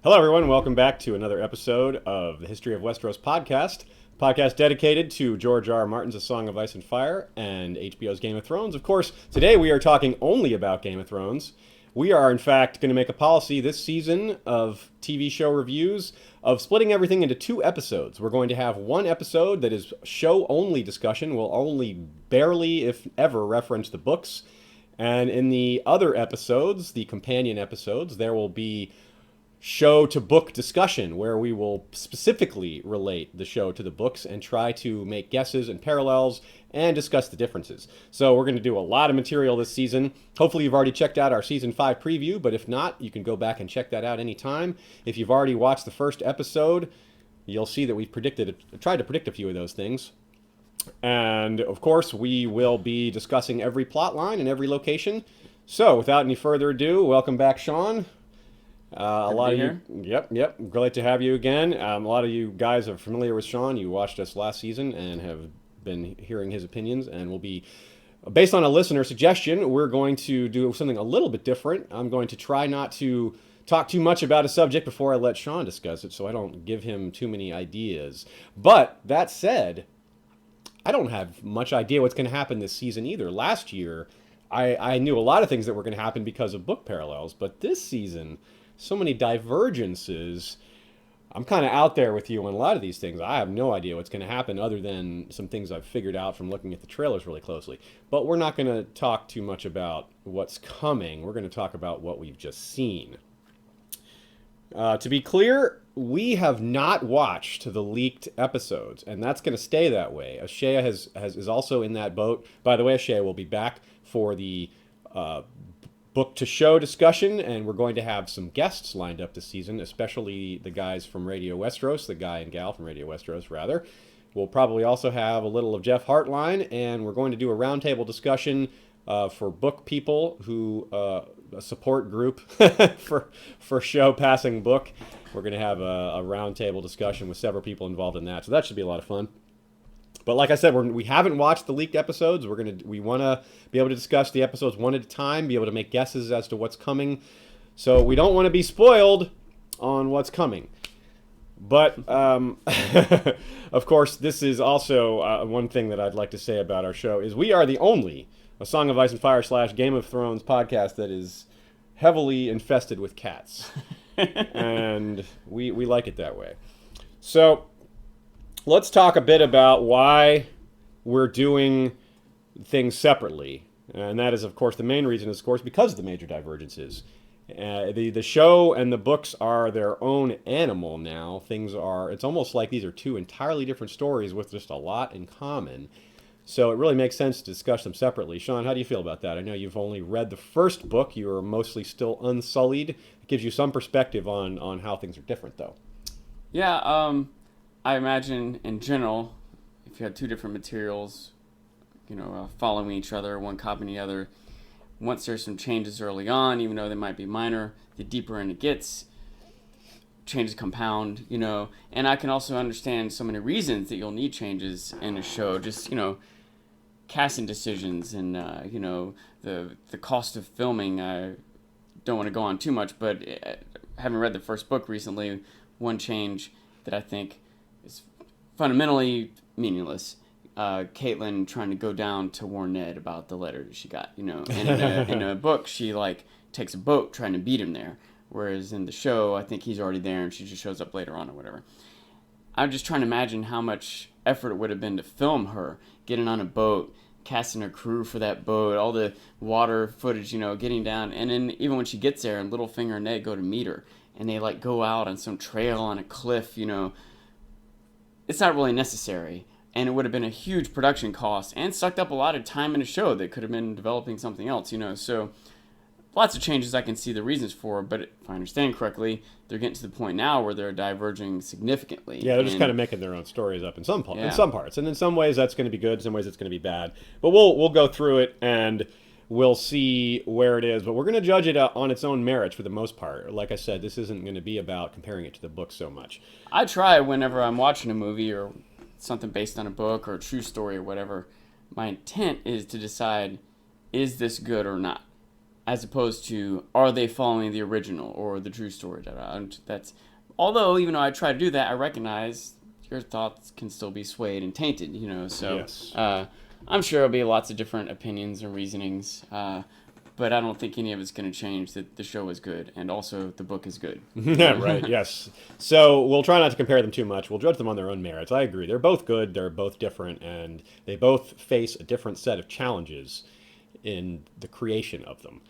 Hello, everyone. Welcome back to another episode of the History of Westeros podcast dedicated to George R. R. Martin's A Song of Ice and Fire and HBO's Game of Thrones. Of course, today we are talking only about Game of Thrones. We are, in fact, going to make a policy this season of TV show reviews of splitting everything into two episodes. We're going to have one episode that is show-only discussion. We'll only barely, if ever, reference the books. And in the other episodes, the companion episodes, there will be show to book discussion where we will specifically relate the show to the books and try to make guesses and parallels and discuss the differences. So we're going to do a lot of material this season. Hopefully you've already checked out our season 5 preview, but if not, you can go back and check that out anytime. If you've already watched the first episode, you'll see that we've tried to predict a few of those things. And of course, we will be discussing every plot line and every location. So without any further ado, welcome back, Sean. A lot of you, yep. Glad to have you again. A lot of you guys are familiar with Sean. You watched us last season and have been hearing his opinions. And we'll be, based on a listener suggestion, we're going to do something a little bit different. I'm going to try not to talk too much about a subject before I let Sean discuss it, so I don't give him too many ideas. But that said, I don't have much idea what's going to happen this season either. Last year, I knew a lot of things that were going to happen because of book parallels, but this season, so many divergences. I'm kind of out there with you on a lot of these things. I have no idea what's going to happen other than some things I've figured out from looking at the trailers really closely. But we're not going to talk too much about what's coming. We're going to talk about what we've just seen. To be clear, we have not watched the leaked episodes, and that's going to stay that way. Ashea is also in that boat. By the way, Ashea will be back for the book to show discussion, and we're going to have some guests lined up this season, especially the guys from Radio Westeros, the guy and gal from Radio Westeros, rather. We'll probably also have a little of Jeff Hartline, and we're going to do a roundtable discussion for book people who, a support group for show passing book. We're going to have a roundtable discussion with several people involved in that, so that should be a lot of fun. But like I said, we haven't watched the leaked episodes. We want to be able to discuss the episodes one at a time, be able to make guesses as to what's coming. So we don't want to be spoiled on what's coming. But, of course, this is also one thing that I'd like to say about our show is we are the only A Song of Ice and Fire / Game of Thrones podcast that is heavily infested with cats. And we like it that way. So let's talk a bit about why we're doing things separately. And that is, of course, the main reason is, of course, because of the major divergences. The show and the books are their own animal now. It's almost like these are two entirely different stories with just a lot in common. So it really makes sense to discuss them separately. Sean, how do you feel about that? I know you've only read the first book. You are mostly still unsullied. It gives you some perspective on how things are different, though. Yeah, I imagine, in general, if you had two different materials, following each other, one copying the other, once there's some changes early on, even though they might be minor, the deeper in it gets, changes compound, and I can also understand so many reasons that you'll need changes in a show, just, casting decisions and, the cost of filming. I don't want to go on too much, but having read the first book recently, one change that I think is fundamentally meaningless. Caitlin trying to go down to warn Ned about the letter that she got, and in a book she takes a boat trying to beat him there, whereas in the show I think he's already there and she just shows up later on or whatever. I'm just trying to imagine how much effort it would have been to film her getting on a boat, casting a crew for that boat, all the water footage, getting down, and then even when she gets there and Littlefinger and Ned go to meet her and they go out on some trail on a cliff, it's not really necessary, and it would have been a huge production cost and sucked up a lot of time in a show that could have been developing something else, so lots of changes I can see the reasons for, but if I understand correctly, they're getting to the point now where they're diverging significantly. Yeah, they're just kind of making their own stories up in some parts, and in some ways that's going to be good, in some ways it's going to be bad, but we'll go through it and we'll see where it is, but we're going to judge it on its own merits for the most part. Like I said, this isn't going to be about comparing it to the book so much. I try whenever I'm watching a movie or something based on a book or a true story or whatever, my intent is to decide, is this good or not? as opposed to are they following the original or the true story. That's although even though I try to do that, I recognize your thoughts can still be swayed and tainted. So Yes. I'm sure there'll be lots of different opinions and reasonings. But I don't think any of it's going to change that the show is good, and also the book is good. Yeah, right, yes. So we'll try not to compare them too much. We'll judge them on their own merits. I agree. They're both good, they're both different, and they both face a different set of challenges in the creation of them.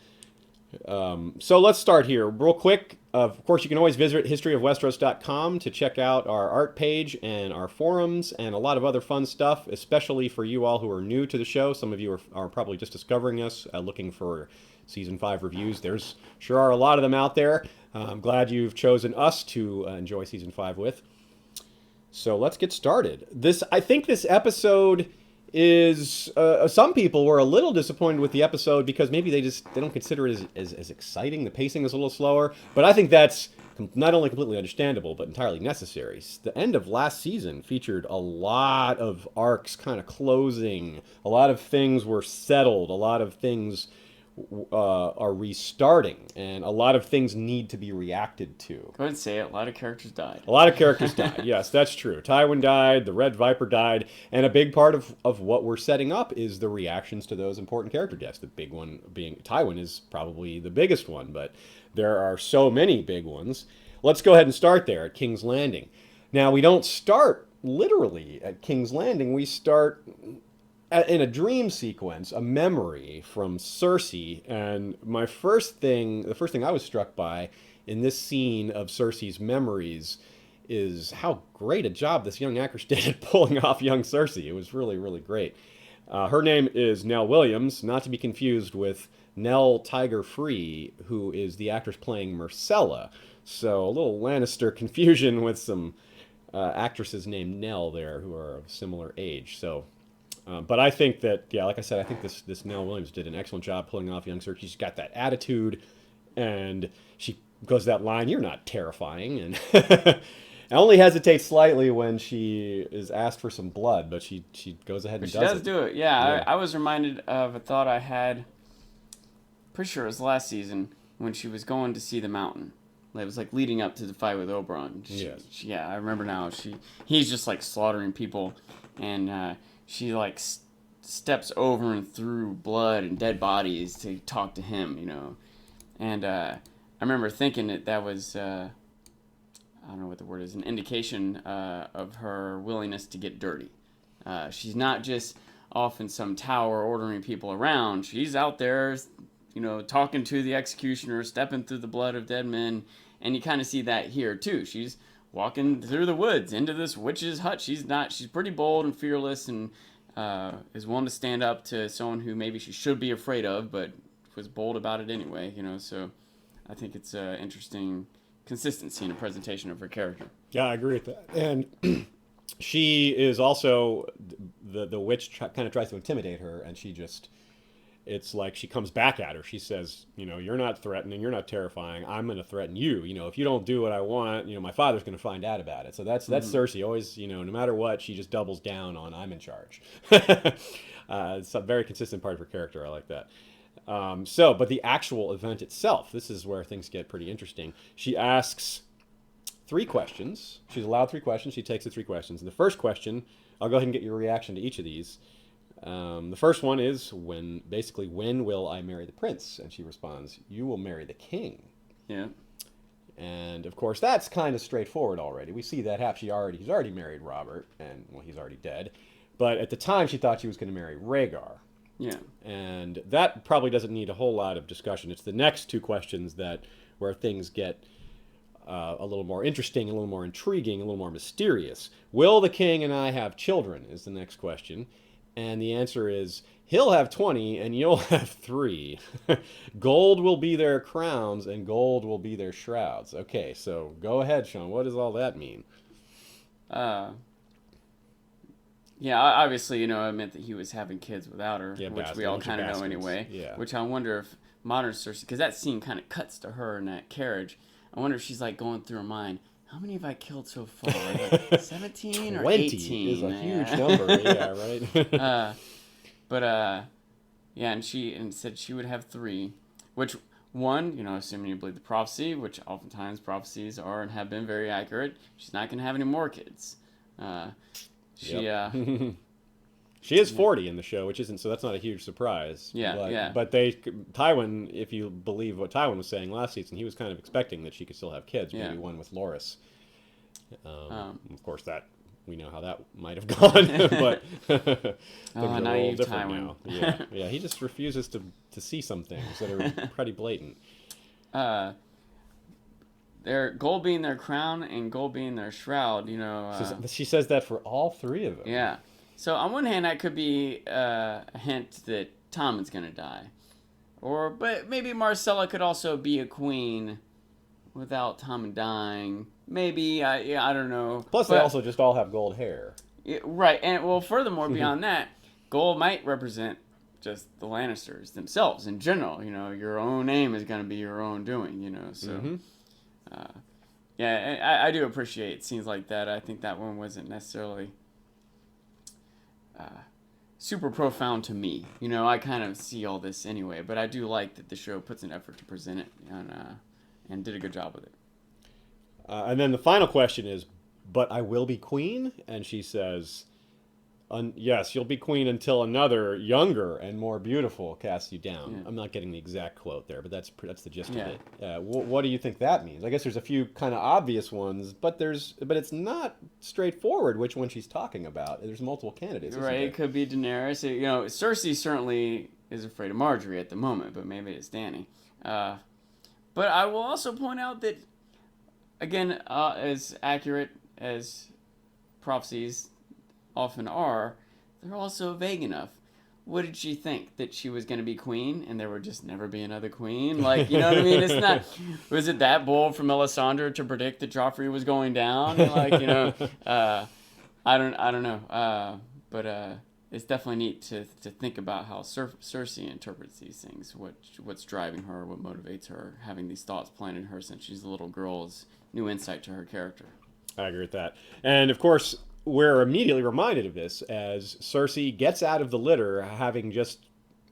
So let's start here real quick. Of course, you can always visit historyofwesteros.com to check out our art page and our forums and a lot of other fun stuff, especially for you all who are new to the show. Some of you are probably just discovering us, looking for Season 5 reviews. There's sure are a lot of them out there. I'm glad you've chosen us to enjoy Season 5 with. So let's get started. I think this episode is some people were a little disappointed with the episode because maybe they don't consider it as exciting. The pacing is a little slower, but I think that's not only completely understandable but entirely necessary. The end of last season featured a lot of arcs kind of closing. A lot of things were settled. A lot of things are restarting, and a lot of things need to be reacted to. Go ahead and say it. A lot of characters died. A lot of characters died. Yes, that's true. Tywin died, the Red Viper died, and a big part of what we're setting up is the reactions to those important character deaths. The big one being Tywin is probably the biggest one, but there are so many big ones. Let's go ahead and start there at King's Landing. Now, we don't start literally at King's Landing. We start in a dream sequence, a memory from Cersei, and the first thing I was struck by in this scene of Cersei's memories is how great a job this young actress did at pulling off young Cersei. It was really, really great. Her name is Nell Williams, not to be confused with Nell Tiger Free, who is the actress playing Myrcella. So a little Lannister confusion with some actresses named Nell there who are of similar age. So. But I think that, yeah, like I said, I think this Nell Williams did an excellent job pulling off young Cersei. She's got that attitude, and she goes that line, "You're not terrifying," and only hesitates slightly when she is asked for some blood, but she goes ahead and does it. She does do it, yeah. I was reminded of a thought I had, pretty sure it was last season, when she was going to see the mountain. It was like leading up to the fight with Oberyn. Yes. Yeah, I remember now. He's just like slaughtering people, and she like steps over and through blood and dead bodies to talk to him, And I remember thinking that was, I don't know what the word is, an indication of her willingness to get dirty. She's not just off in some tower ordering people around. She's out there, talking to the executioner, stepping through the blood of dead men. And you kind of see that here too. She's walking through the woods into this witch's hut. She's pretty bold and fearless, and is willing to stand up to someone who maybe she should be afraid of, but was bold about it anyway, So I think it's an interesting consistency in the presentation of her character. Yeah, I agree with that. And she is also, the witch kind of tries to intimidate her, and it's like she comes back at her. She says, "You're not threatening, you're not terrifying. I'm going to threaten you. If you don't do what I want, my father's going to find out about it." So that's Cersei. Always, no matter what, she just doubles down on I'm in charge. It's a very consistent part of her character. I like that. But the actual event itself, this is where things get pretty interesting. She asks 3 questions. She's allowed 3 questions. She takes the 3 questions. And the first question, I'll go ahead and get your reaction to each of these. The first one is, when will I marry the prince? And she responds, "You will marry the king." Yeah. And of course, that's kind of straightforward already. We see that happen. He's already married Robert, and he's already dead. But at the time, she thought she was going to marry Rhaegar. Yeah. And that probably doesn't need a whole lot of discussion. It's the next 2 questions where things get a little more interesting, a little more intriguing, a little more mysterious. Will the king and I have children? Is the next question. And the answer is, he'll have 20 and you'll have 3. Gold will be their crowns and gold will be their shrouds. Okay, so go ahead, Sean. What does all that mean? Yeah, obviously, it meant that he was having kids without her, Yeah, which we all kind of know anyway. Yeah. Which I wonder if modern Cersei, because that scene kind of cuts to her in that carriage. I wonder if she's like going through her mind, how many have I killed so far? Like 17 or 18? Is a huge number. Yeah, right. But yeah, and she said she would have 3. which one, assuming you believe the prophecy, which oftentimes prophecies are and have been very accurate, she's not going to have any more kids. She Yep. She is 40 in the show, which isn't, so that's not a huge surprise. Yeah, but, yeah. But Tywin, if you believe what Tywin was saying last season, he was kind of expecting that she could still have kids, maybe one with Loras. Of course, that we know how that might have gone, but things are a little different now. Yeah, he just refuses to see some things that are pretty blatant. Their gold being their crown and gold being their shroud, She says that for all three of them. Yeah. So on one hand, that could be a hint that Tommen's going to die. But maybe Marcella could also be a queen without Tommen dying. Maybe, I don't know. Plus, they also just all have gold hair. Right. And, well, furthermore, beyond that, gold might represent just the Lannisters themselves in general. Your own name is going to be your own doing, so... Mm-hmm. I do appreciate scenes like that. I think that one wasn't necessarily super profound to me. I kind of see all this anyway, but I do like that the show puts an effort to present it and did a good job with it. And then the final question is, but I will be queen? And she says, yes, you'll be queen until another, younger and more beautiful casts you down. Yeah. I'm not getting the exact quote there, but that's the gist of it. What do you think that means? I guess there's a few kind of obvious ones, but it's not straightforward which one she's talking about. There's multiple candidates. Right, it could be Daenerys. Cersei certainly is afraid of Marjorie at the moment, but maybe it's Dany. But I will also point out that, again, as accurate as prophecies often are, they're also vague enough. What did she think? That she was going to be queen and there would just never be another queen? You know what I mean? It's not... Was it that bold from Melisandre to predict that Joffrey was going down? I don't know. But it's definitely neat to think about how Cersei interprets these things. What's driving her, what motivates her, having these thoughts planted in her since she's a little girl is new insight to her character. I agree with that. And, of course, we're immediately reminded of this as Cersei gets out of the litter, having just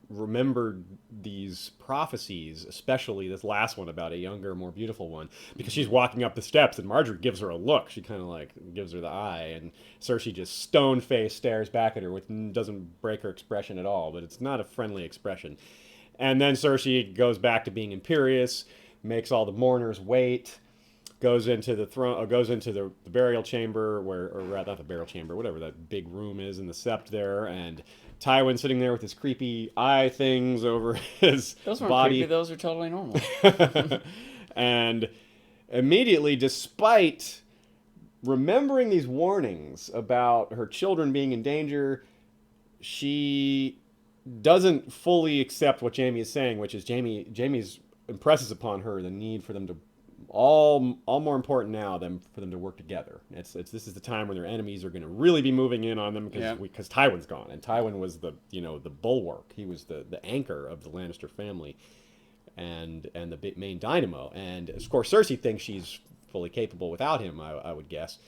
remembered these prophecies, especially this last one about a younger, more beautiful one, because she's walking up the steps and Marjorie gives her a look. She kind of gives her the eye, and Cersei just stone-faced stares back at her, which doesn't break her expression at all, but it's not a friendly expression. And then Cersei goes back to being imperious, makes all the mourners wait, goes into the burial chamber, not the burial chamber, whatever that big room is in the sept there, and Tywin sitting there with his creepy eye things over his those weren't body. Creepy, those are totally normal. And immediately, despite remembering these warnings about her children being in danger, she doesn't fully accept what Jaime is saying, which is Jaime's impresses upon her the need for them to all more important now than for them to work together. This is the time when their enemies are going to really be moving in on them because Tywin's gone, and Tywin was the bulwark. He was the anchor of the Lannister family, and the main dynamo. And of course, Cersei thinks she's fully capable without him. I would guess,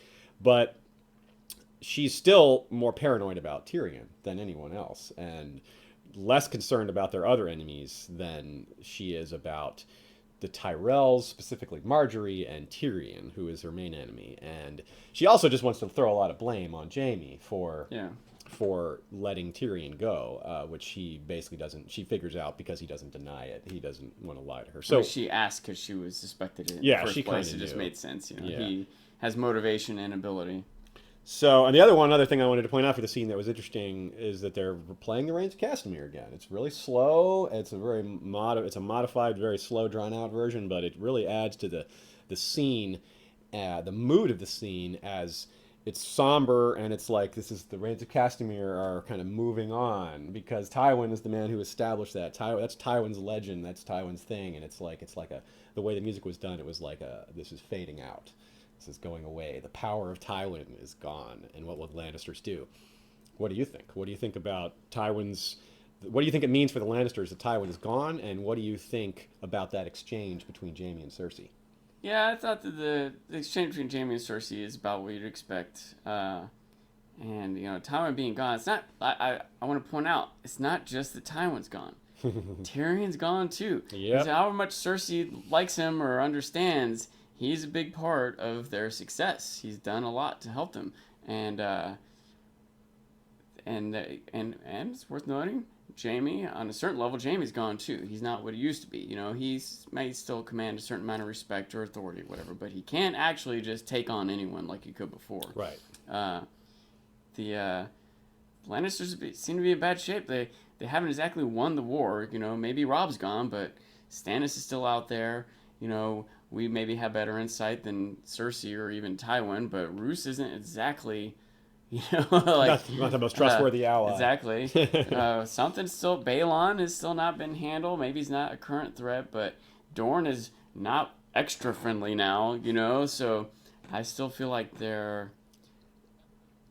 but she's still more paranoid about Tyrion than anyone else, and less concerned about their other enemies than she is about the Tyrells, specifically Marjorie and Tyrion, who is her main enemy. And she also just wants to throw a lot of blame on Jaime for letting Tyrion go, which she basically doesn't. She figures out because he doesn't deny it. He doesn't want to lie to her. So she asked because she was suspected in the first place. It just made sense. He has motivation and ability. So, and another thing I wanted to point out for the scene that was interesting is that they're playing the Rains of Castamere again. It's really slow. It's a modified, very slow, drawn-out version, but it really adds to the scene, the mood of the scene, as it's somber, and it's like this is the Rains of Castamere are kind of moving on because Tywin is the man who established that. That's Tywin's legend. That's Tywin's thing, and it's like the way the music was done. It was like this is fading out. This is going away. The power of Tywin is gone. And what will the Lannisters do? What do you think? What do you think about Tywin's... What do you think it means for the Lannisters that Tywin is gone? And what do you think about that exchange between Jaime and Cersei? Yeah, I thought that the exchange between Jaime and Cersei is about what you'd expect. And, Tywin being gone, it's not... I want to point out, it's not just that Tywin's gone. Tyrion's gone too. Yep. However much Cersei likes him or understands, he's a big part of their success. He's done a lot to help them, and it's worth noting, Jamie, on a certain level, Jamie's gone too. He's not what he used to be. He's may still command a certain amount of respect or authority, or whatever, but he can't actually just take on anyone like he could before. Right. The Lannisters seem to be in bad shape. They haven't exactly won the war. Maybe Robb's gone, but Stannis is still out there. We maybe have better insight than Cersei or even Tywin, but Roose isn't exactly, not the most trustworthy ally. Exactly. Something's still, Balon has still not been handled. Maybe he's not a current threat, but Dorne is not extra friendly now, so I still feel like the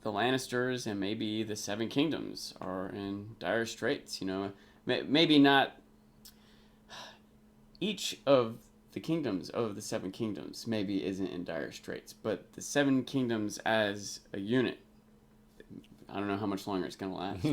Lannisters and maybe the Seven Kingdoms are in dire straits. Maybe not each of the kingdoms of the Seven Kingdoms maybe isn't in dire straits, but the Seven Kingdoms as a unit, I don't know how much longer it's going to last.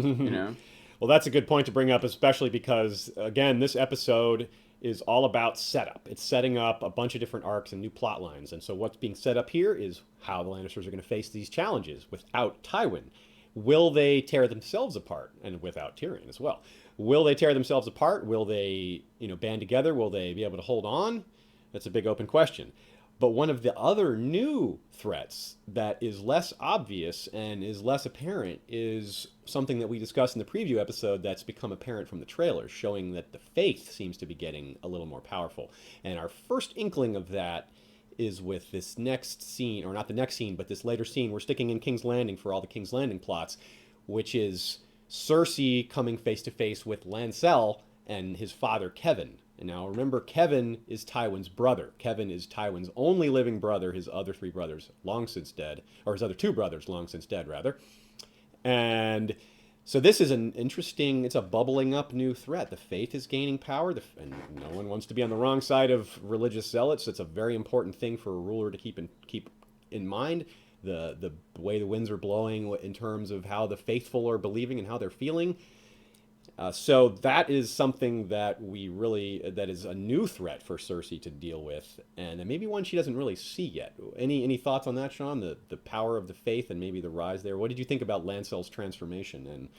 Well, that's a good point to bring up, especially because, again, this episode is all about setup. It's setting up a bunch of different arcs and new plot lines. And so what's being set up here is how the Lannisters are going to face these challenges without Tywin. Will they tear themselves apart? And without Tyrion as well. Will they tear themselves apart? Will they, band together? Will they be able to hold on? That's a big open question. But one of the other new threats that is less obvious and is less apparent is something that we discussed in the preview episode that's become apparent from the trailers, showing that the Faith seems to be getting a little more powerful. And our first inkling of that is with this next scene, or not the next scene, but this later scene. We're sticking in King's Landing for all the King's Landing plots, which is Cersei coming face to face with Lancel and his father, Kevin. And now remember, Kevin is Tywin's brother. Kevin is Tywin's only living brother. His other three brothers long since dead, or his other two brothers long since dead, rather. And so this is an interesting, it's a bubbling up new threat. The Faith is gaining power, and no one wants to be on the wrong side of religious zealots. It's a very important thing for a ruler to keep in mind. The way the winds are blowing in terms of how the faithful are believing and how they're feeling. So that is something that that is a new threat for Cersei to deal with, and maybe one she doesn't really see yet. Any thoughts on that, Sean? The power of the Faith and maybe the rise there. What did you think about Lancel's transformation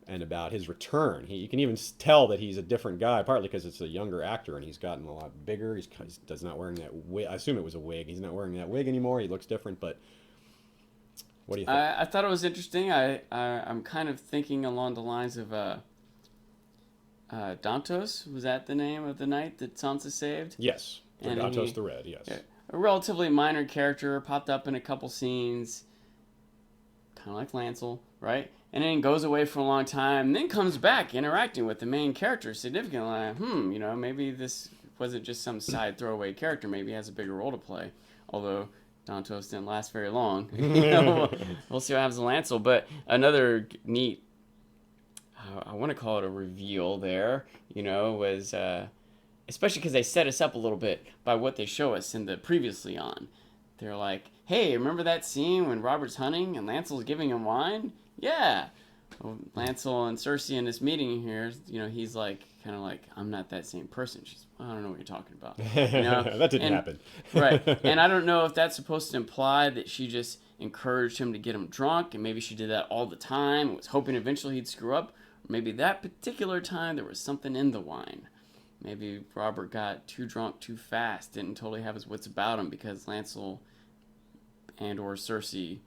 and about his return? You can even tell that he's a different guy, partly because it's a younger actor and he's gotten a lot bigger. He's not wearing that wig. I assume it was a wig. He's not wearing that wig anymore. He looks different, but what do you think? I thought it was interesting. I'm kind of thinking along the lines of Dantos. Was that the name of the knight that Sansa saved? Yes, Dantos the Red, yes. A relatively minor character, popped up in a couple scenes, kind of like Lancel, right? And then goes away for a long time, and then comes back interacting with the main character significantly. Like, maybe this wasn't just some side throwaway character. Maybe he has a bigger role to play. Although Dantos didn't last very long. We'll see what happens to Lancel. But another neat, I want to call it a reveal there, was especially because they set us up a little bit by what they show us in the previously on. They're like, hey, remember that scene when Robert's hunting and Lancel's giving him wine? Yeah. Well, Lancel and Cersei in this meeting here, he's like, kind of like, I'm not that same person. She's, I don't know what you're talking about. That didn't happen. Right. And I don't know if that's supposed to imply that she just encouraged him to get him drunk, and maybe she did that all the time and was hoping eventually he'd screw up. Maybe that particular time there was something in the wine. Maybe Robert got too drunk too fast, didn't totally have his wits about him because Lancel and or Cersei,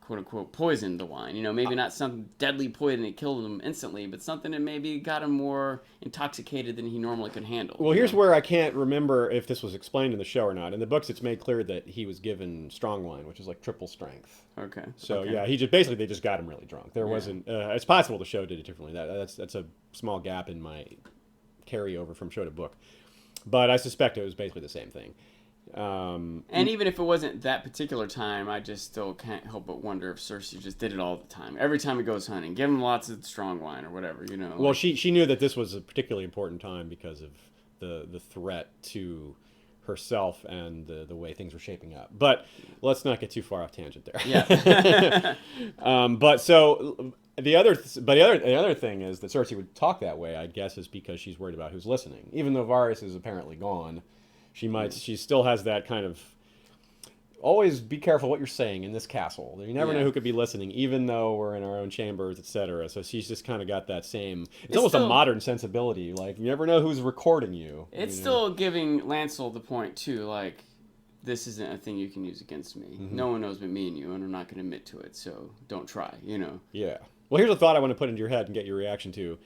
quote-unquote, poisoned the wine. Maybe not some deadly poison that killed him instantly, but something that maybe got him more intoxicated than he normally could handle. Well, here's where I can't remember if this was explained in the show or not. In the books, it's made clear that he was given strong wine, which is like triple strength. Okay. So, okay. yeah, they just got him really drunk. There wasn't... it's possible the show did it differently. That's a small gap in my carryover from show to book. But I suspect it was basically the same thing. And even if it wasn't that particular time, I just still can't help but wonder if Cersei just did it all the time. Every time he goes hunting, give him lots of strong wine or whatever, Well, she knew that this was a particularly important time because of the threat to herself and the way things were shaping up. But let's not get too far off tangent there. Yeah. But so the other thing is that Cersei would talk that way, I guess, is because she's worried about who's listening. Even though Varys is apparently gone, she still has that kind of, always be careful what you're saying in this castle. You never know who could be listening, even though we're in our own chambers, etc. So she's just kind of got that same. It's almost still a modern sensibility. Like, you never know who's recording you. It's still giving Lancel the point too. Like, this isn't a thing you can use against me. Mm-hmm. No one knows but me and you, and I'm not going to admit to it. So don't try. Yeah. Well, here's a thought I want to put into your head and get your reaction to.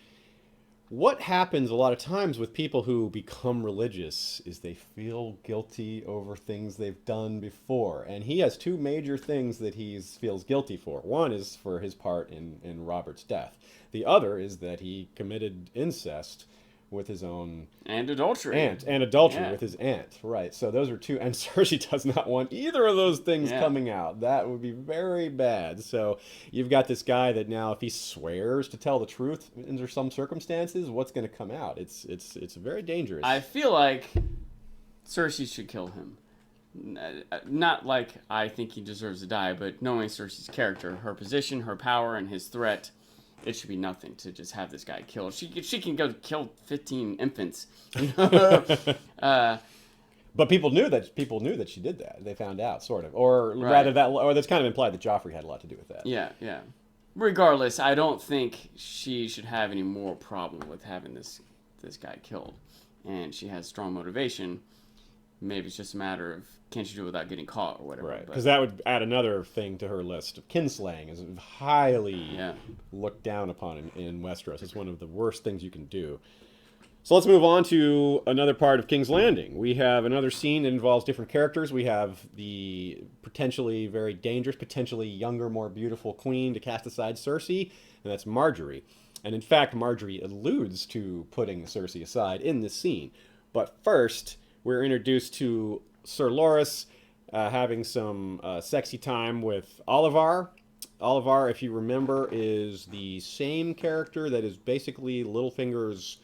What happens a lot of times with people who become religious is they feel guilty over things they've done before. And he has two major things that he feels guilty for. One is for his part in Robert's death. The other is that he committed incest with his own adultery with his aunt, right? So those are two, and Cersei does not want either of those things coming out. That would be very bad. So you've got this guy that now, if he swears to tell the truth under some circumstances, what's going to come out? It's very dangerous. I feel like Cersei should kill him. Not like I think he deserves to die, but knowing Cersei's character, her position, her power, and his threat, it should be nothing to just have this guy killed. She can go kill 15 infants. But people knew that she did that. They found out, sort of, or rather that's kind of implied that Joffrey had a lot to do with that. Yeah. Regardless, I don't think she should have any moral problem with having this guy killed, and she has strong motivation. Maybe it's just a matter of, can't you do it without getting caught or whatever. Right, because that would add another thing to her list. Kinslaying is highly looked down upon in Westeros. It's one of the worst things you can do. So let's move on to another part of King's Landing. We have another scene that involves different characters. We have the potentially very dangerous, potentially younger, more beautiful queen to cast aside Cersei, and that's Margaery. And in fact, Margaery alludes to putting Cersei aside in this scene. But first, we're introduced to Sir Loras having some sexy time with Olivar. Olivar, if you remember, is the same character that is basically Littlefinger's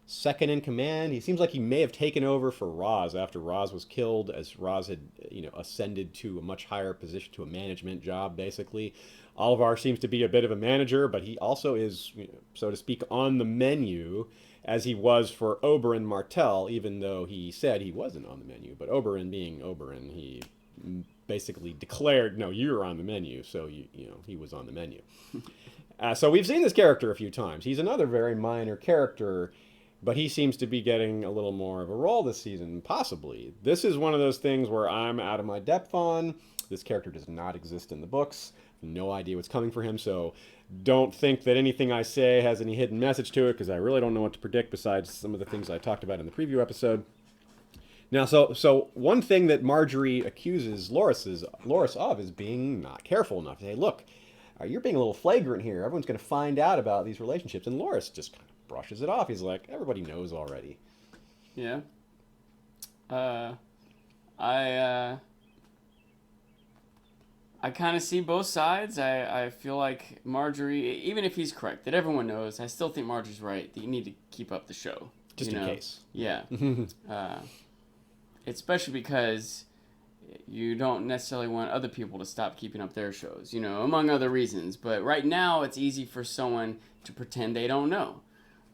second in command. He seems like he may have taken over for Ros after Ros was killed, as Ros had ascended to a much higher position, to a management job, basically. Olivar seems to be a bit of a manager, but he also is, so to speak, on the menu, as he was for Oberyn Martell, even though he said he wasn't on the menu. But Oberyn being Oberyn, he basically declared, no, you're on the menu, so he was on the menu. So we've seen this character a few times. He's another very minor character, but he seems to be getting a little more of a role this season, possibly. This is one of those things where I'm out of my depth on. This character does not exist in the books. No idea what's coming for him, so don't think that anything I say has any hidden message to it, because I really don't know what to predict besides some of the things I talked about in the preview episode. Now, so one thing that Margaery accuses Loras of is being not careful enough. To say, look, you're being a little flagrant here. Everyone's going to find out about these relationships. And Loras just kind of brushes it off. He's like, everybody knows already. Yeah. I kind of see both sides. I feel like Margaery, even if he's correct, that everyone knows, I still think Margaery's right, that you need to keep up the show. Just in case. Yeah. Especially because you don't necessarily want other people to stop keeping up their shows, among other reasons. But right now, it's easy for someone to pretend they don't know.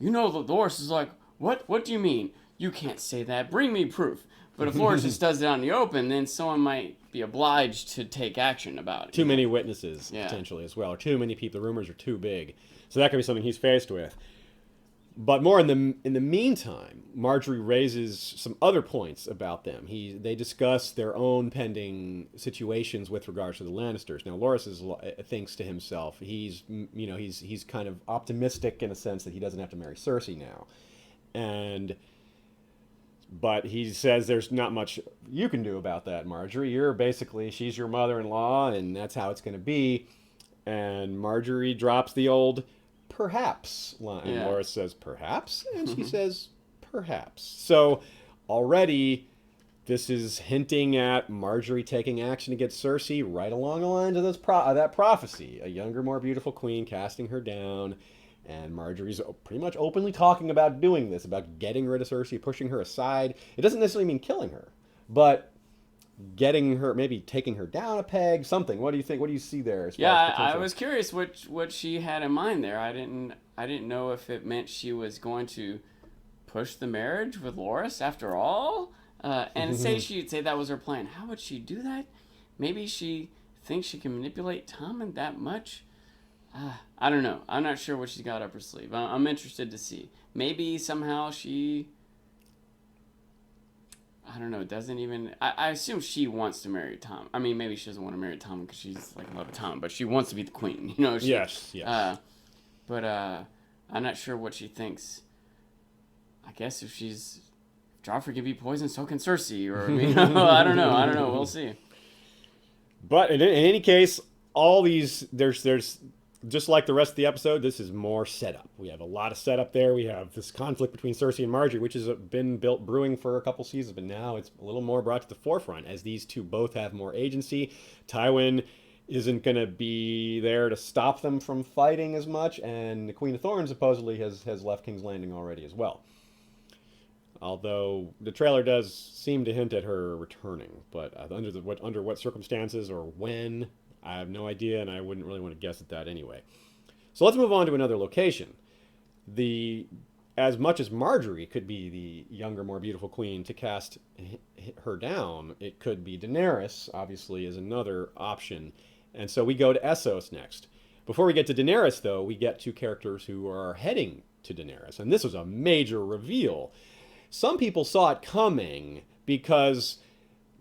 The Loras is like, what do you mean? You can't say that. Bring me proof. But if Loras just does it out in the open, then someone might be obliged to take action about it. Too many witnesses, potentially, as well. Or too many people. The rumors are too big. So that could be something he's faced with. But more in the meantime, Margaery raises some other points about them. They discuss their own pending situations with regards to the Lannisters. Now, Loras thinks to himself, he's kind of optimistic in a sense that he doesn't have to marry Cersei now. But he says there's not much you can do about that, Margaery. She's your mother-in-law, and that's how it's going to be. And Margaery drops the old perhaps line. And Loras says, perhaps? And she says, perhaps. So already this is hinting at Margaery taking action against Cersei right along the lines of that prophecy. A younger, more beautiful queen casting her down. And Margaery's pretty much openly talking about doing this, about getting rid of Cersei, pushing her aside. It doesn't necessarily mean killing her, but getting her, maybe taking her down a peg, something. What do you think? What do you see there as Yeah, far as I potential? was curious what she had in mind there. I didn't know if it meant she was going to push the marriage with Loris after all. And say that was her plan. How would she do that? Maybe she thinks she can manipulate Tom that much. I don't know. I'm not sure what she's got up her sleeve. I'm interested to see. Maybe somehow she, I don't know, doesn't even. I assume she wants to marry Tom. I mean, maybe she doesn't want to marry Tom because she's like in love with Tom, but she wants to be the queen. She, Yes, yes. But I'm not sure what she thinks. I guess if Joffrey can be poisoned, so can Cersei, or I don't know. I don't know. We'll see. But in any case, all these there's just like the rest of the episode. This is more setup. We have a lot of setup there. We have this conflict between Cersei and Margaery, which has been brewing for a couple seasons, but now it's a little more brought to the forefront as these two both have more agency. Tywin isn't going to be there to stop them from fighting as much, and the Queen of Thorns supposedly has left King's Landing already as well. Although the trailer does seem to hint at her returning, but under what circumstances or when, I have no idea, and I wouldn't really want to guess at that anyway. So let's move on to another location. As much as Margaery could be the younger, more beautiful queen to cast her down, it could be Daenerys, obviously, is another option. And so we go to Essos next. Before we get to Daenerys, though, we get two characters who are heading to Daenerys, and this was a major reveal. Some people saw it coming because,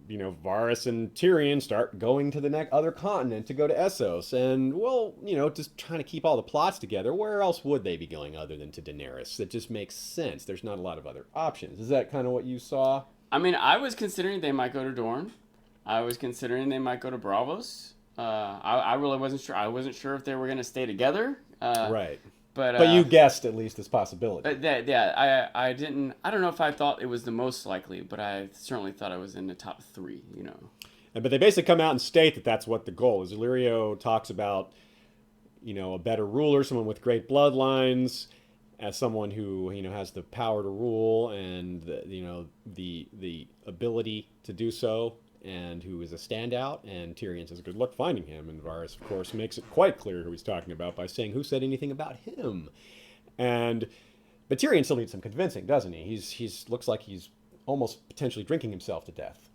Varys and Tyrion start going to the other continent to go to Essos. And, well, just trying to keep all the plots together. Where else would they be going other than to Daenerys? That just makes sense. There's not a lot of other options. Is that kind of what you saw? I mean, I was considering they might go to Dorne. I was considering they might go to Braavos. I really wasn't sure. I wasn't sure if they were going to stay together. Right. But you guessed at least this possibility. I didn't. I don't know if I thought it was the most likely, but I certainly thought I was in the top 3. But they basically come out and state that that's what the goal is. Illyrio talks about, a better ruler, someone with great bloodlines, as someone who has the power to rule and the ability to do so, and who is a standout. And Tyrion says, good luck finding him. And Varys, of course, makes it quite clear who he's talking about by saying, who said anything about him? But Tyrion still needs some convincing, doesn't he? He's looks like he's almost potentially drinking himself to death.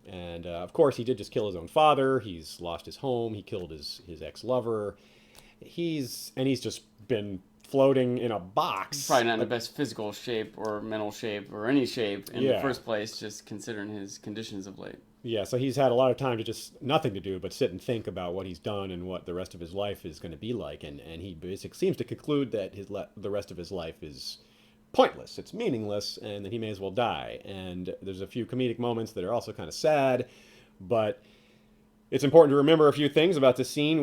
And, of course, he did just kill his own father. He's lost his home. He killed his ex-lover. He's just been floating in a box. Probably not in the best physical shape or mental shape or any shape in the first place, just considering his conditions of late. Yeah, so he's had a lot of time to just nothing to do but sit and think about what he's done and what the rest of his life is going to be like. And he basically seems to conclude that the rest of his life is pointless, it's meaningless, and that he may as well die. And there's a few comedic moments that are also kind of sad, but it's important to remember a few things about this scene.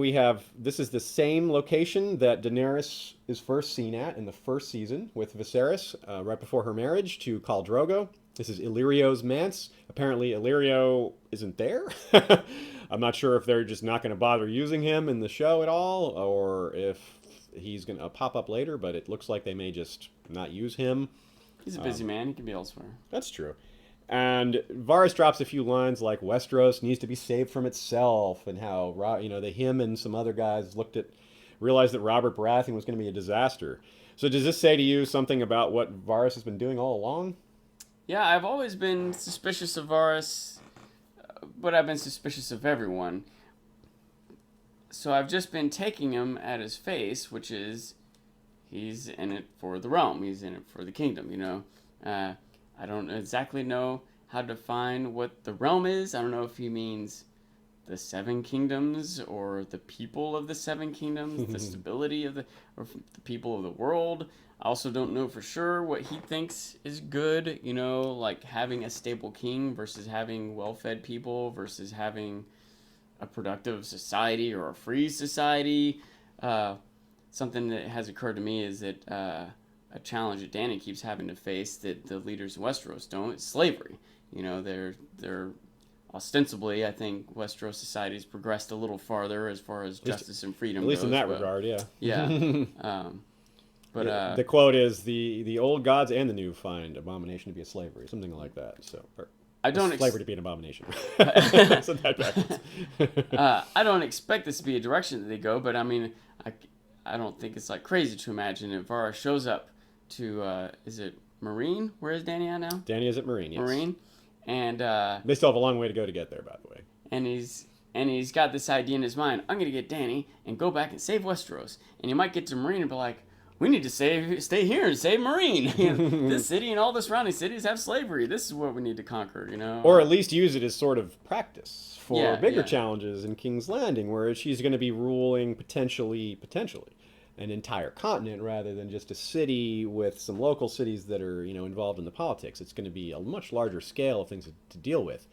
This is the same location that Daenerys is first seen at in the first season with Viserys, right before her marriage to Khal Drogo. This is Illyrio's manse. Apparently Illyrio isn't there. I'm not sure if they're just not going to bother using him in the show at all, or if he's going to pop up later, but it looks like they may just not use him. He's a busy man. He can be elsewhere. That's true. And Varys drops a few lines like Westeros needs to be saved from itself, and how him and some other guys realized that Robert Baratheon was going to be a disaster. So does this say to you something about what Varys has been doing all along? Yeah, I've always been suspicious of Varys, but I've been suspicious of everyone. So I've just been taking him at his face, which is he's in it for the realm. He's in it for the kingdom, I don't exactly know how to define what the realm is. I don't know if he means the 7 kingdoms or the people of the 7 kingdoms, the stability of the people of the world. I also don't know for sure what he thinks is good, like having a stable king versus having well-fed people versus having a productive society or a free society. Something that has occurred to me is that a challenge that Dany keeps having to face that the leaders in Westeros don't is slavery. They're ostensibly, I think Westeros society's progressed a little farther as far as justice and freedom goes. At least in that regard, yeah. Yeah. But the quote is the old gods and the new find abomination to be a slavery, something like that. So I don't slavery to be an abomination. I said that backwards. I don't expect this to be a direction that they go, but I mean, I don't think it's like crazy to imagine if Varys shows up to is it Marine? Where is Danny at now? Danny is at Marine. Yes. Marine, and they still have a long way to go to get there, by the way. And he's got this idea in his mind. I'm gonna get Danny and go back and save Westeros. And you might get to Marine and be like, we need to stay here and save Marine. This city and all the surrounding cities have slavery. This is what we need to conquer, you know? Or at least use it as sort of practice for bigger yeah. challenges in King's Landing, where she's going to be ruling potentially an entire continent rather than just a city with some local cities that are, involved in the politics. It's going to be a much larger scale of things to deal with.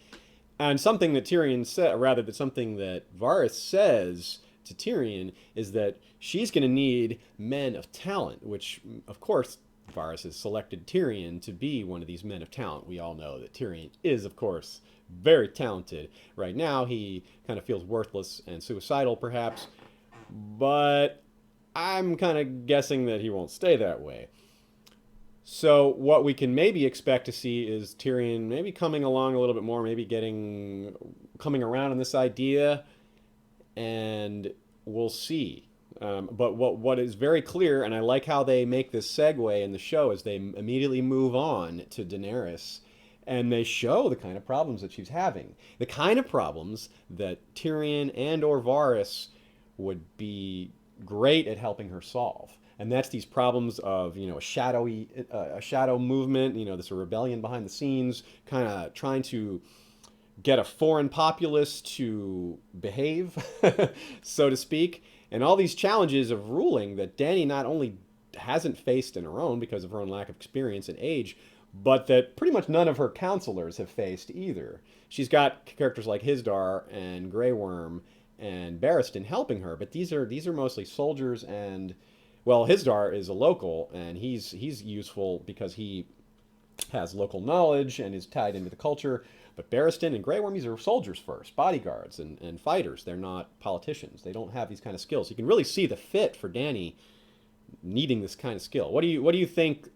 And something that Tyrion said, rather than something that Varys says to Tyrion, is that she's going to need men of talent, which, of course, Varys has selected Tyrion to be one of these men of talent. We all know that Tyrion is, of course, very talented. Right now, he kind of feels worthless and suicidal, perhaps, but I'm kind of guessing that he won't stay that way. So what we can maybe expect to see is Tyrion maybe coming along a little bit more, maybe coming around on this idea, and we'll see. But what is very clear, and I like how they make this segue in the show, is they immediately move on to Daenerys, and they show the kind of problems that she's having. The kind of problems that Tyrion and or Varys would be great at helping her solve. And that's these problems of, a shadow movement, this rebellion behind the scenes, kind of trying to get a foreign populace to behave, so to speak. And all these challenges of ruling that Dany not only hasn't faced in her own because of her own lack of experience and age, but that pretty much none of her counselors have faced either. She's got characters like Hizdahr and Grey Worm and Barristan helping her, but these are mostly soldiers and... Well, Hizdahr is a local, and he's useful because he has local knowledge and is tied into the culture. But Barristan and Grey Worm, these are soldiers first, bodyguards and fighters. They're not politicians. They don't have these kind of skills. You can really see the fit for Dany needing this kind of skill. What do you think?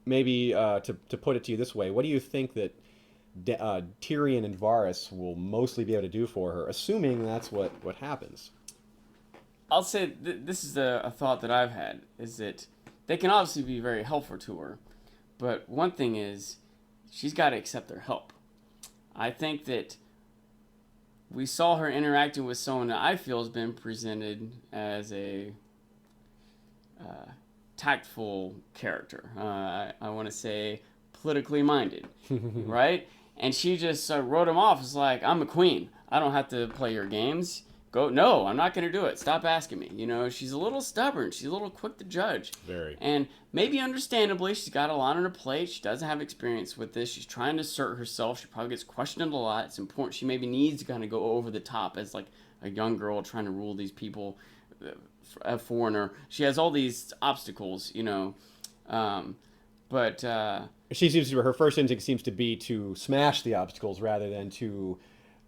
Maybe to put it to you this way, what do you think that Tyrion and Varys will mostly be able to do for her, assuming that's what happens? I'll say this is a thought that I've had, is that they can obviously be very helpful to her, but one thing is she's got to accept their help. I think that we saw her interacting with someone that I feel has been presented as a tactful character. I want to say politically minded, right? And she just wrote him off as like, I'm a queen. I don't have to play your games. No, I'm not going to do it. Stop asking me. She's a little stubborn. She's a little quick to judge. Very. And maybe understandably, she's got a lot on her plate. She doesn't have experience with this. She's trying to assert herself. She probably gets questioned a lot. It's important. She maybe needs to kind of go over the top as like a young girl trying to rule these people, a foreigner. She has all these obstacles, but her first instinct seems to be to smash the obstacles rather than to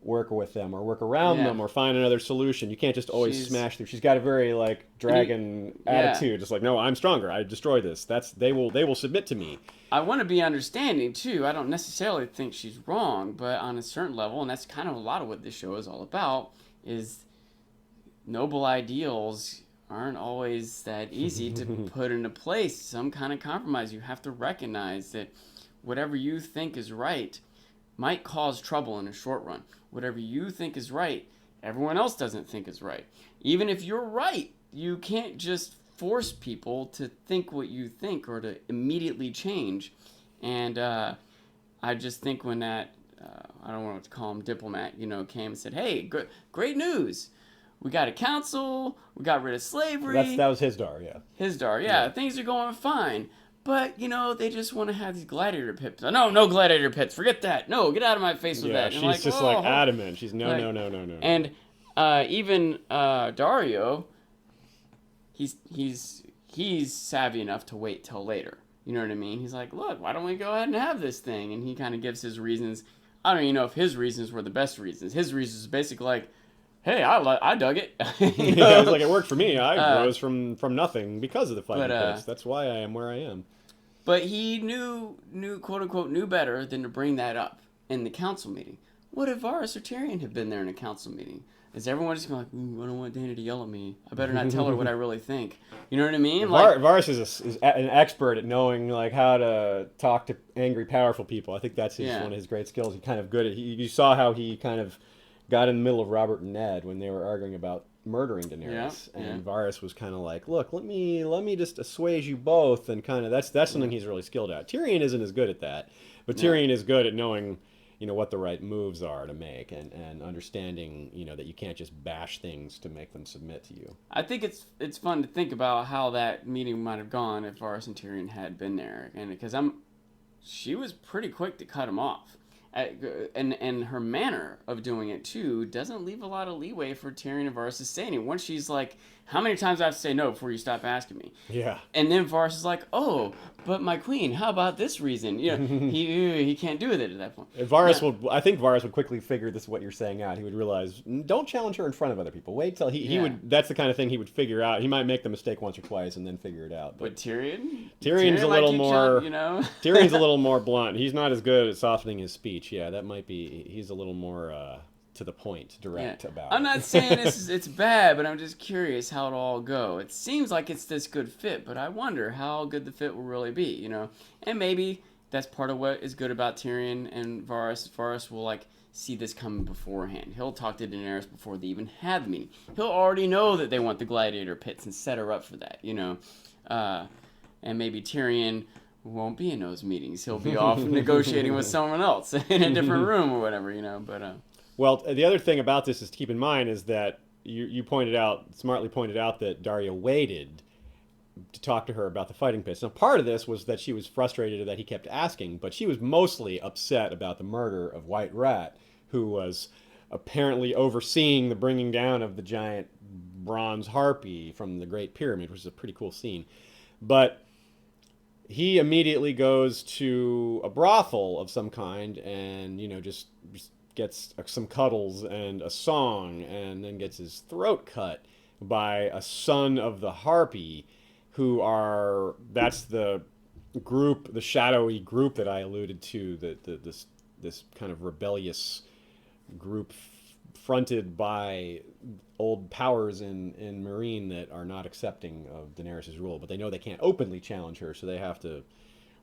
work with them or work around them or find another solution. You can't just always smash through. She's got a very dragon attitude. Just like, no, I'm stronger. I destroy this. They will submit to me. I want to be understanding too. I don't necessarily think she's wrong, but on a certain level, and that's kind of a lot of what this show is all about, is noble ideals aren't always that easy to put into place. Some kind of compromise. You have to recognize that whatever you think is right might cause trouble in the short run. Whatever you think is right, everyone else doesn't think is right. Even if you're right, you can't just force people to think what you think or to immediately change. And I just think when that, I don't want to call him diplomat, came and said, hey, great news. We got a council. We got rid of slavery. That was Hizdahr, yeah. Hizdahr, yeah. Things are going fine. But, they just want to have these gladiator pits. No gladiator pits. Forget that. No, get out of my face with that. And she's just adamant. She's no. And even Dario, he's savvy enough to wait till later. You know what I mean? He's like, look, why don't we go ahead and have this thing? And he kind of gives his reasons. I don't even know if his reasons were the best reasons. His reasons is basically like, hey, I dug it. It was like, it worked for me. I rose from nothing because of the fighting pits. That's why I am where I am. But he knew, quote unquote, knew better than to bring that up in the council meeting. What if Varys or Tyrion had been there in a council meeting? Is everyone just going like, I don't want Dany to yell at me. I better not tell her what I really think. You know what I mean? Varys is an expert at knowing like how to talk to angry, powerful people. I think that's one of his great skills. He's kind of good at. You saw how he kind of got in the middle of Robert and Ned when they were arguing about murdering Daenerys, and Varys was kind of like, "Look, let me just assuage you both," and kind of that's something he's really skilled at. Tyrion isn't as good at that, but Tyrion is good at knowing, what the right moves are to make, and understanding, that you can't just bash things to make them submit to you. I think it's fun to think about how that meeting might have gone if Varys and Tyrion had been there, and because she was pretty quick to cut him off. And her manner of doing it too doesn't leave a lot of leeway for Tyrion and Varys to say anything. Once she's like, "How many times do I have to say no before you stop asking me?" Yeah. And then Varys is like, "Oh, but my queen, how about this reason?" He can't do it at that point. I think Varys would quickly figure this what you're saying out. He would realize, don't challenge her in front of other people. Wait till he would. That's the kind of thing he would figure out. He might make the mistake once or twice and then figure it out. But Tyrion's a little more. Tyrion's a little more blunt. He's not as good at softening his speech. Yeah, that might be. He's a little more to the point, direct about. I'm not saying it's bad, but I'm just curious how it'll all go. It seems like it's this good fit, but I wonder how good the fit will really be. And maybe that's part of what is good about Tyrion and Varys. Varys will see this coming beforehand. He'll talk to Daenerys before they even have the meeting. He'll already know that they want the gladiator pits and set her up for that. And maybe Tyrion won't be in those meetings. He'll be off negotiating with someone else in a different room or whatever, But well, the other thing about this is to keep in mind is that you smartly pointed out that Daria waited to talk to her about the fighting pits. Now, part of this was that she was frustrated that he kept asking, but she was mostly upset about the murder of White Rat, who was apparently overseeing the bringing down of the giant bronze harpy from the Great Pyramid, which is a pretty cool scene. But he immediately goes to a brothel of some kind and, just gets some cuddles and a song, and then gets his throat cut by a son of the harpy, that's the group, the shadowy group that I alluded to, this kind of rebellious group fronted by old powers in Meereen that are not accepting of Daenerys' rule, but they know they can't openly challenge her, so they have to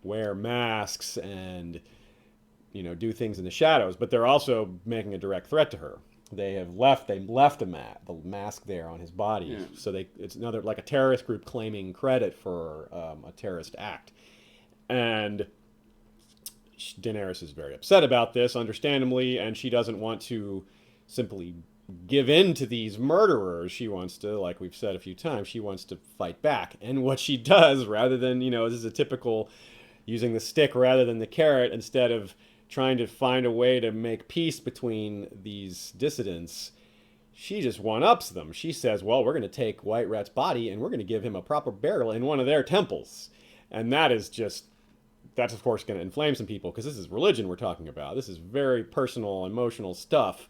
wear masks and do things in the shadows. But they're also making a direct threat to her. They left the mask there on his body, so it's another like a terrorist group claiming credit for a terrorist act, and Daenerys is very upset about this, understandably, and she doesn't want to simply give in to these murderers. She wants to, like we've said a few times, she wants to fight back. And what she does, rather than, this is a typical using the stick rather than the carrot, instead of trying to find a way to make peace between these dissidents, she just one-ups them. She says, well, we're going to take White Rat's body and we're going to give him a proper burial in one of their temples. And that's of course going to inflame some people, because this is religion we're talking about. This is very personal, emotional stuff.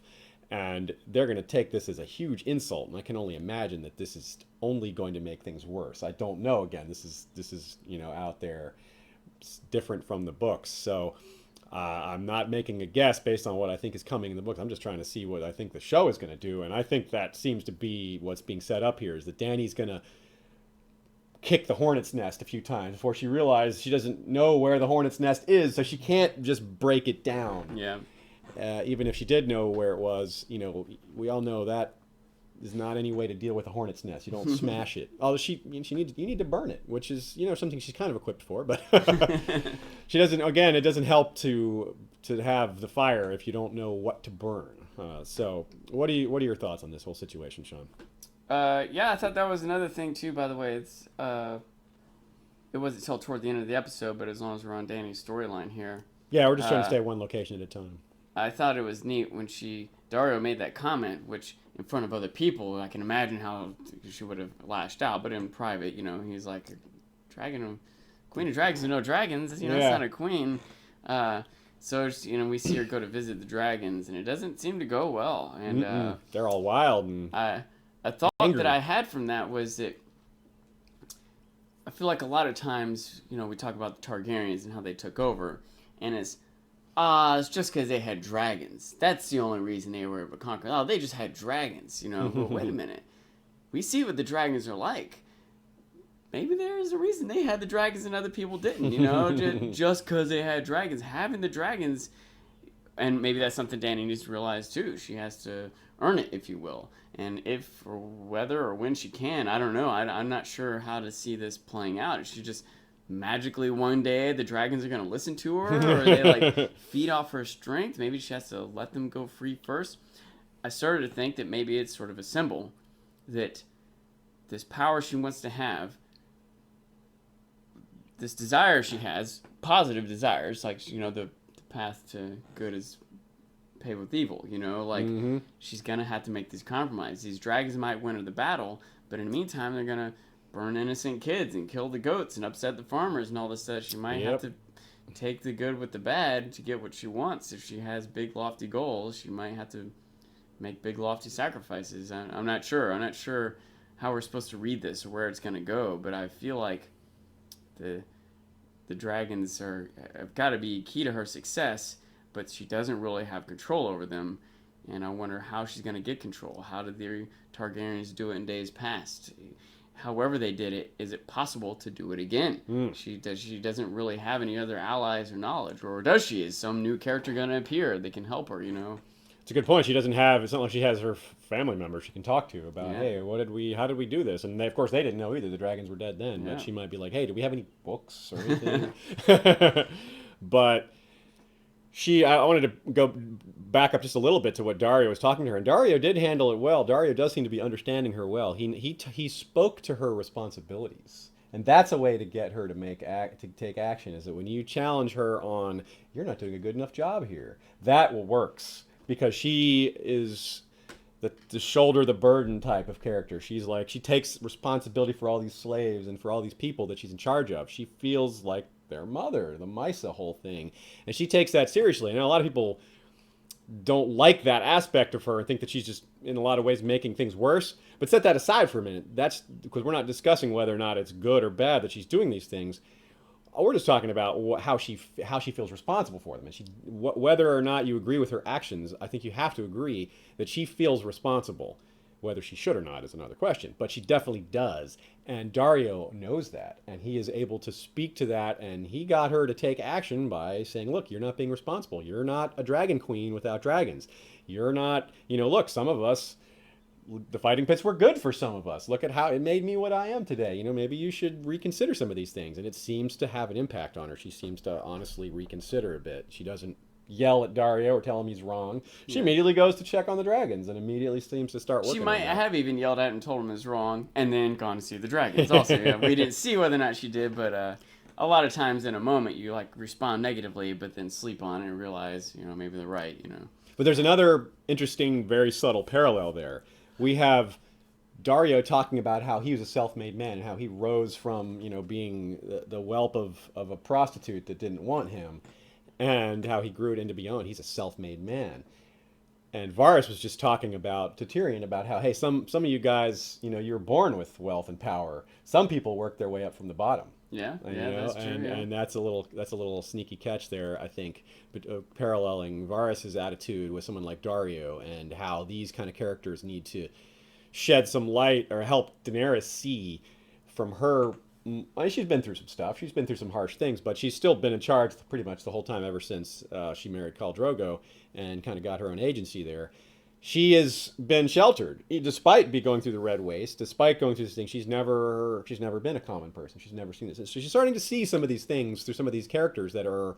And they're going to take this as a huge insult, and I can only imagine that this is only going to make things worse. I don't know. Again, this is out there, it's different from the books. So I'm not making a guess based on what I think is coming in the books. I'm just trying to see what I think the show is going to do, and I think that seems to be what's being set up here, is that Dany's going to kick the hornet's nest a few times before she realizes she doesn't know where the hornet's nest is, so she can't just break it down. Yeah. Even if she did know where it was, we all know that is not any way to deal with a hornet's nest. You don't smash it. Although you need to burn it, which is something she's kind of equipped for. But she doesn't. Again, it doesn't help to have the fire if you don't know what to burn. So what are your thoughts on this whole situation, Sean? I thought that was another thing too. By the way, it wasn't until toward the end of the episode, but as long as we're on Dany's storyline here. Yeah, we're just trying to stay one location at a time. I thought it was neat when Dario made that comment, which in front of other people, I can imagine how she would have lashed out, but in private, he's like, Queen of Dragons, no dragons, it's not a queen. So, we see her go to visit the dragons, and it doesn't seem to go well. And they're all wild. And a thought angry. That I had from that was that I feel like a lot of times, we talk about the Targaryens and how they took over, and it's It's just because they had dragons. That's the only reason they were able to conquer. Oh, they just had dragons, you know. Well, wait a minute. We see what the dragons are like. Maybe there's a reason they had the dragons and other people didn't, you know. Just because they had dragons. Having the dragons, and maybe that's something Danny needs to realize too. She has to earn it, if you will. And if or whether or when she can, I don't know. I'm not sure how to see this playing out. Is she just magically one day the dragons are going to listen to her, or are they like feed off her strength? Maybe she has to let them go free first. I started to think that maybe it's sort of a symbol that this power she wants to have, this desire she has, positive desires, like, you know, the path to good is paved with evil, you know, like she's going to have to make these compromises. These dragons might win the battle, but in the meantime they're going to burn innocent kids and kill the goats and upset the farmers and all this stuff. She might have to take the good with the bad to get what she wants. If she has big lofty goals, she might have to make big lofty sacrifices. I'm not sure how we're supposed to read this or where it's going to go, but I feel like the dragons have got to be key to her success, but she doesn't really have control over them. And I wonder how she's going to get control. How did the Targaryens do it in days past? However they did it, is it possible to do it again? She doesn't really have any other allies or knowledge, or does she? Is some new character going to appear that can help her, you know? It's a good point. She doesn't have, it's not like she has her family members she can talk to about, hey, how did we do this? And of course they didn't know either. The dragons were dead then, but she might be like, hey, do we have any books or anything? But I wanted to go back up just a little bit to what Dario was talking to her, and Dario did handle it well. Dario does seem to be understanding her well. He spoke to her responsibilities, and that's a way to get her to take action. Is that when you challenge her on, you're not doing a good enough job here, that works, because she is the shoulder the burden type of character. She's like, she takes responsibility for all these slaves and for all these people that she's in charge of. She feels like their mother, the Misa whole thing, and she takes that seriously. And a lot of people don't like that aspect of her and think that she's just in a lot of ways making things worse. But set that aside for a minute. That's because we're not discussing whether or not it's good or bad that she's doing these things. We're just talking about how she feels responsible for them, and whether or not you agree with her actions. I think you have to agree that she feels responsible. Whether she should or not is another question, but she definitely does. And Dario knows that, and he is able to speak to that, and he got her to take action by saying, look, you're not being responsible. You're not a dragon queen without dragons. You're not, look, some of us, the fighting pits were good for some of us. Look at how it made me what I am today. Maybe you should reconsider some of these things. And it seems to have an impact on her. She seems to honestly reconsider a bit. She doesn't yell at Dario or tell him he's wrong. She immediately goes to check on the dragons and immediately seems to start working. She might have even yelled at him and told him he's wrong, and then gone to see the dragons. Also, we didn't see whether or not she did, but a lot of times in a moment you respond negatively, but then sleep on it and realize maybe they're right. But there's another interesting, very subtle parallel there. We have Dario talking about how he was a self-made man and how he rose from being the whelp of a prostitute that didn't want him. And how he grew it into beyond. He's a self-made man. And Varys was just talking to Tyrion about how, hey, some of you guys, you were born with wealth and power. Some people work their way up from the bottom. Yeah, that's true. And that's a little sneaky catch there, I think, but paralleling Varys' attitude with someone like Dario, and how these kind of characters need to shed some light or help Daenerys see from her. She's been through some stuff. She's been through some harsh things, but she's still been in charge pretty much the whole time ever since she married Khal Drogo and kind of got her own agency there. She has been sheltered, despite going through the Red Waste, despite going through this thing. She's never been a common person. She's never seen this. So she's starting to see some of these things through some of these characters that are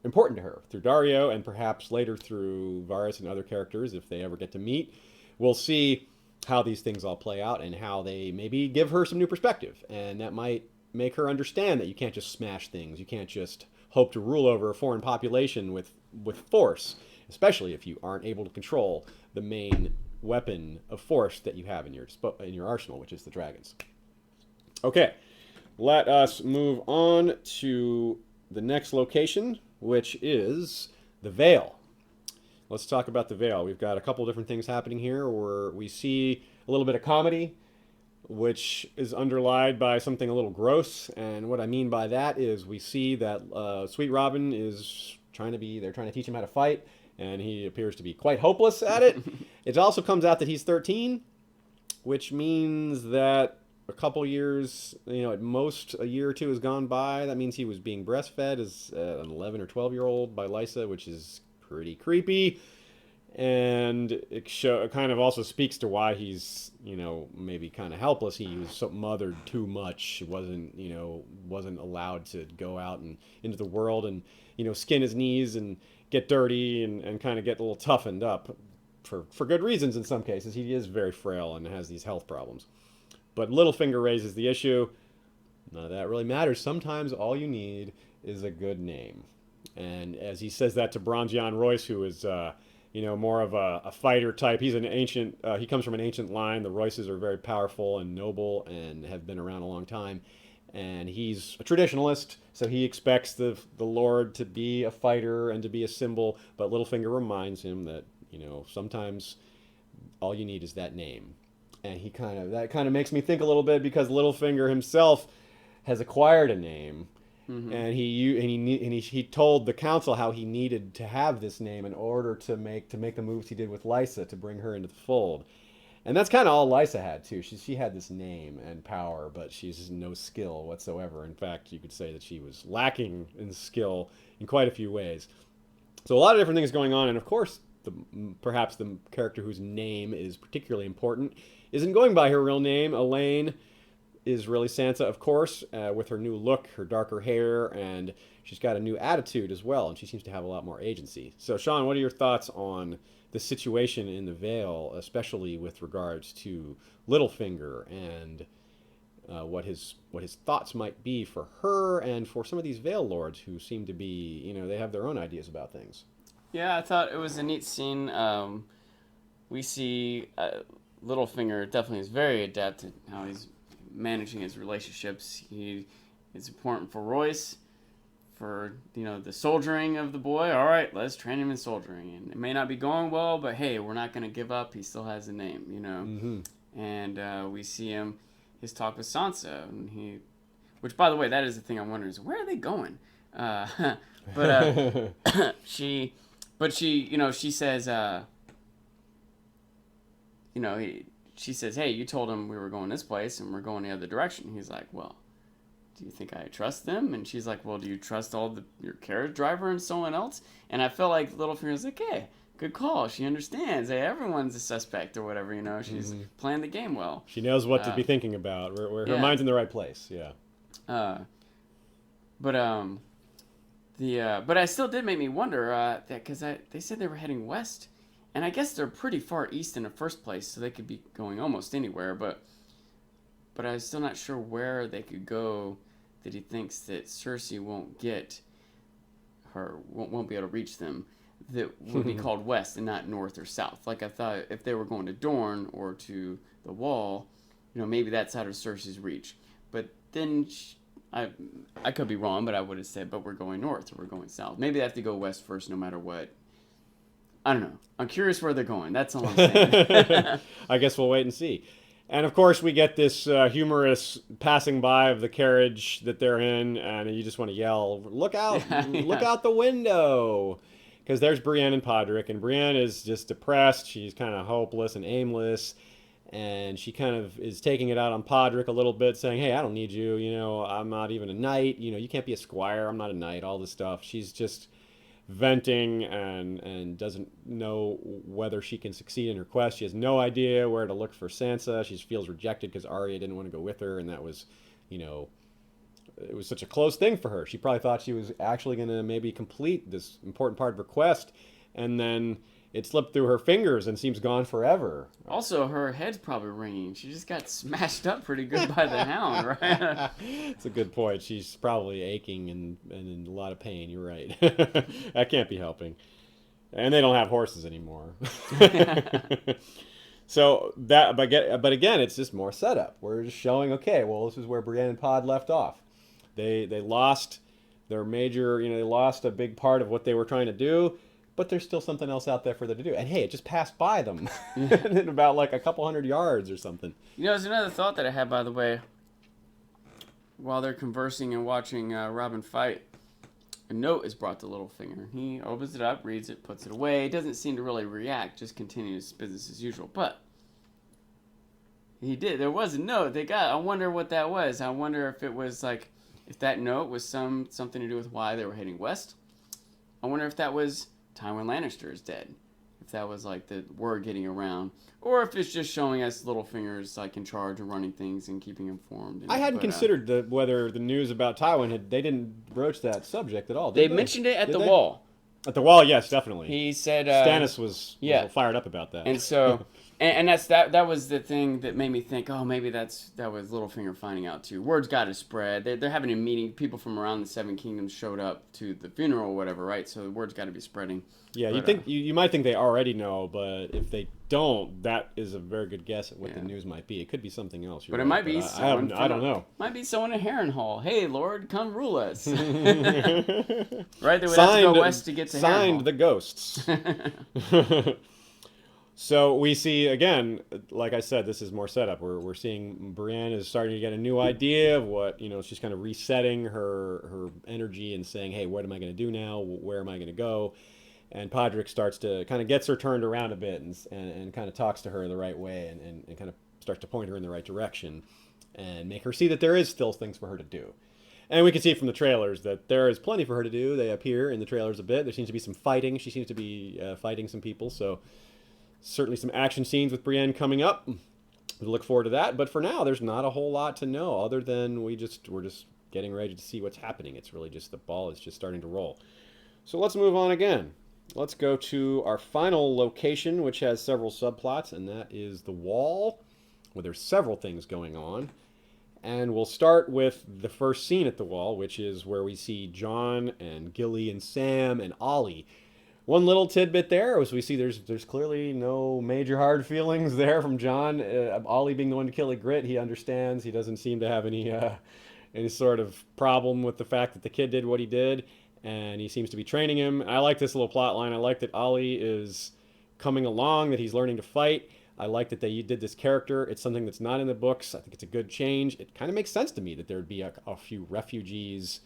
important to her, through Dario and perhaps later through Varys and other characters if they ever get to meet. We'll see how these things all play out and how they maybe give her some new perspective, and that might make her understand that you can't just smash things. You can't just hope to rule over a foreign population with force, especially if you aren't able to control the main weapon of force that you have in your arsenal, which is the dragons. Okay, let us move on to the next location, which is the Vale. Let's talk about the Vale. We've got a couple different things happening here where we see a little bit of comedy, which is underlined by something a little gross. And what I mean by that is we see that Sweet Robin is they're trying to teach him how to fight, and he appears to be quite hopeless at it. It also comes out that he's 13, which means that a couple years, at most a year or two has gone by. That means he was being breastfed as an 11 or 12-year-old by Lysa, which is pretty creepy. And it kind of also speaks to why he's, maybe kind of helpless. He was mothered too much, wasn't allowed to go out and into the world and, skin his knees and get dirty and kind of get a little toughened up for good reasons in some cases. He is very frail and has these health problems. But Littlefinger raises the issue. None of that really matters. Sometimes all you need is a good name. And as he says that to Bronzion Royce, who is, more of a fighter type. He's an ancient, he comes from an ancient line. The Royces are very powerful and noble and have been around a long time. And he's a traditionalist, so he expects the Lord to be a fighter and to be a symbol. But Littlefinger reminds him that, sometimes all you need is that name. And that kind of makes me think a little bit, because Littlefinger himself has acquired a name, and he told the council how he needed to have this name in order to make the moves he did with Lysa to bring her into the fold. And that's kind of all Lysa had too. She had this name and power, but she's no skill whatsoever. In fact, you could say that she was lacking in skill in quite a few ways. So a lot of different things going on, and of course, perhaps the character whose name is particularly important isn't going by her real name. Elaine is really Sansa, of course, with her new look, her darker hair, and she's got a new attitude as well, and she seems to have a lot more agency. So, Sean, what are your thoughts on the situation in the Vale, especially with regards to Littlefinger and what his thoughts might be for her and for some of these Vale lords who seem to be, they have their own ideas about things? Yeah, I thought it was a neat scene. We see Littlefinger definitely is very adept at how he's managing his relationships. It's important for Royce, for the soldiering of the boy. All right, let's train him in soldiering, and it may not be going well, but hey, we're not going to give up. He still has a name, And we see his talk with Sansa, and which by the way, that is the thing I'm wondering is where are they going? She says, she says, hey, you told him we were going this place and we're going the other direction. He's like, well, do you think I trust them? And she's like, well, do you trust your carriage driver and someone else? And I felt like Littlefinger's like, hey, good call. She understands. Hey, everyone's a suspect or whatever, She's playing the game well. She knows what to be thinking about. Her mind's in the right place, yeah. But I still did make me wonder, because they said they were heading west. And I guess they're pretty far east in the first place, so they could be going almost anywhere. But I'm still not sure where they could go that he thinks that Cersei won't get her, won't be able to reach them, that would be called west and not north or south. Like I thought if they were going to Dorne or to the Wall, maybe that's out of Cersei's reach. But then I could be wrong, but I would have said, but we're going north or we're going south. Maybe they have to go west first no matter what. I don't know. I'm curious where they're going. That's all I'm saying. I guess we'll wait and see. And of course, we get this humorous passing by of the carriage that they're in, and you just want to yell, "Look out! Look out the window!" Because there's Brienne and Podrick, and Brienne is just depressed. She's kind of hopeless and aimless, and she kind of is taking it out on Podrick a little bit, saying, "Hey, I don't need you. I'm not even a knight. You can't be a squire. I'm not a knight." All this stuff. She's just venting and doesn't know whether she can succeed in her quest. She has no idea where to look for Sansa. She feels rejected because Arya didn't want to go with her, and that was, it was such a close thing for her. She probably thought she was actually going to maybe complete this important part of her quest, and then it slipped through her fingers and seems gone forever. Also, her head's probably ringing. She just got smashed up pretty good by the hound, right? That's a good point. She's probably aching and in a lot of pain. You're right. That can't be helping. And they don't have horses anymore. So but again, it's just more setup. We're just showing, okay, well, this is where Brienne and Pod left off. They lost their major, they lost a big part of what they were trying to do. But there's still something else out there for them to do. And hey, it just passed by them in about like a couple hundred yards or something. There's another thought that I had, by the way, while they're conversing and watching Robin fight, a note is brought to Littlefinger. He opens it up, reads it, puts it away. Doesn't seem to really react, just continues business as usual. But he did. There was a note they got. I wonder what that was. I wonder if it was like, if that note was something to do with why they were heading west. I wonder if that was Tywin Lannister is dead. If that was like the word getting around, or if it's just showing us Littlefinger's like in charge of running things and keeping informed. I hadn't considered whether the news about Tywin they didn't broach that subject at all. They mentioned it at the wall. At the wall, yes, definitely. He said Stannis was fired up about that, and so. And that was the thing that made me think, oh, maybe that was Littlefinger finding out too. Word's got to spread. They're having a meeting. People from around the Seven Kingdoms showed up to the funeral or whatever, right? So the word's got to be spreading. Yeah, you might think they already know, but if they don't, that is a very good guess at what the news might be. It could be something else. But it might be someone. I don't know. Might be someone at Harrenhal. Hey, Lord, come rule us. Right? They would have to go west to get to Harrenhal. Signed the ghosts. So we see, again, like I said, this is more setup. We're seeing Brienne is starting to get a new idea of what, she's kind of resetting her energy and saying, hey, what am I going to do now? Where am I going to go? And Podrick starts to kind of gets her turned around a bit and kind of talks to her the right way and kind of starts to point her in the right direction and make her see that there is still things for her to do. And we can see from the trailers that there is plenty for her to do. They appear in the trailers a bit. There seems to be some fighting. She seems to be fighting some people, so... Certainly some action scenes with Brienne coming up. We look forward to that. But for now, there's not a whole lot to know other than we're just getting ready to see what's happening. It's really just the ball is just starting to roll. So let's move on again. Let's go to our final location, which has several subplots, and that is the Wall, where there's several things going on. And we'll start with the first scene at the Wall, which is where we see Jon and Gilly and Sam and Ollie. One little tidbit there was we see there's clearly no major hard feelings there from Jon. Ollie being the one to kill Ygritte, he understands. He doesn't seem to have any sort of problem with the fact that the kid did what he did, and he seems to be training him. I like this little plot line. I like that Ollie is coming along, that he's learning to fight. I like that they did this character. It's something that's not in the books. I think it's a good change. It kind of makes sense to me that there would be a few refugees,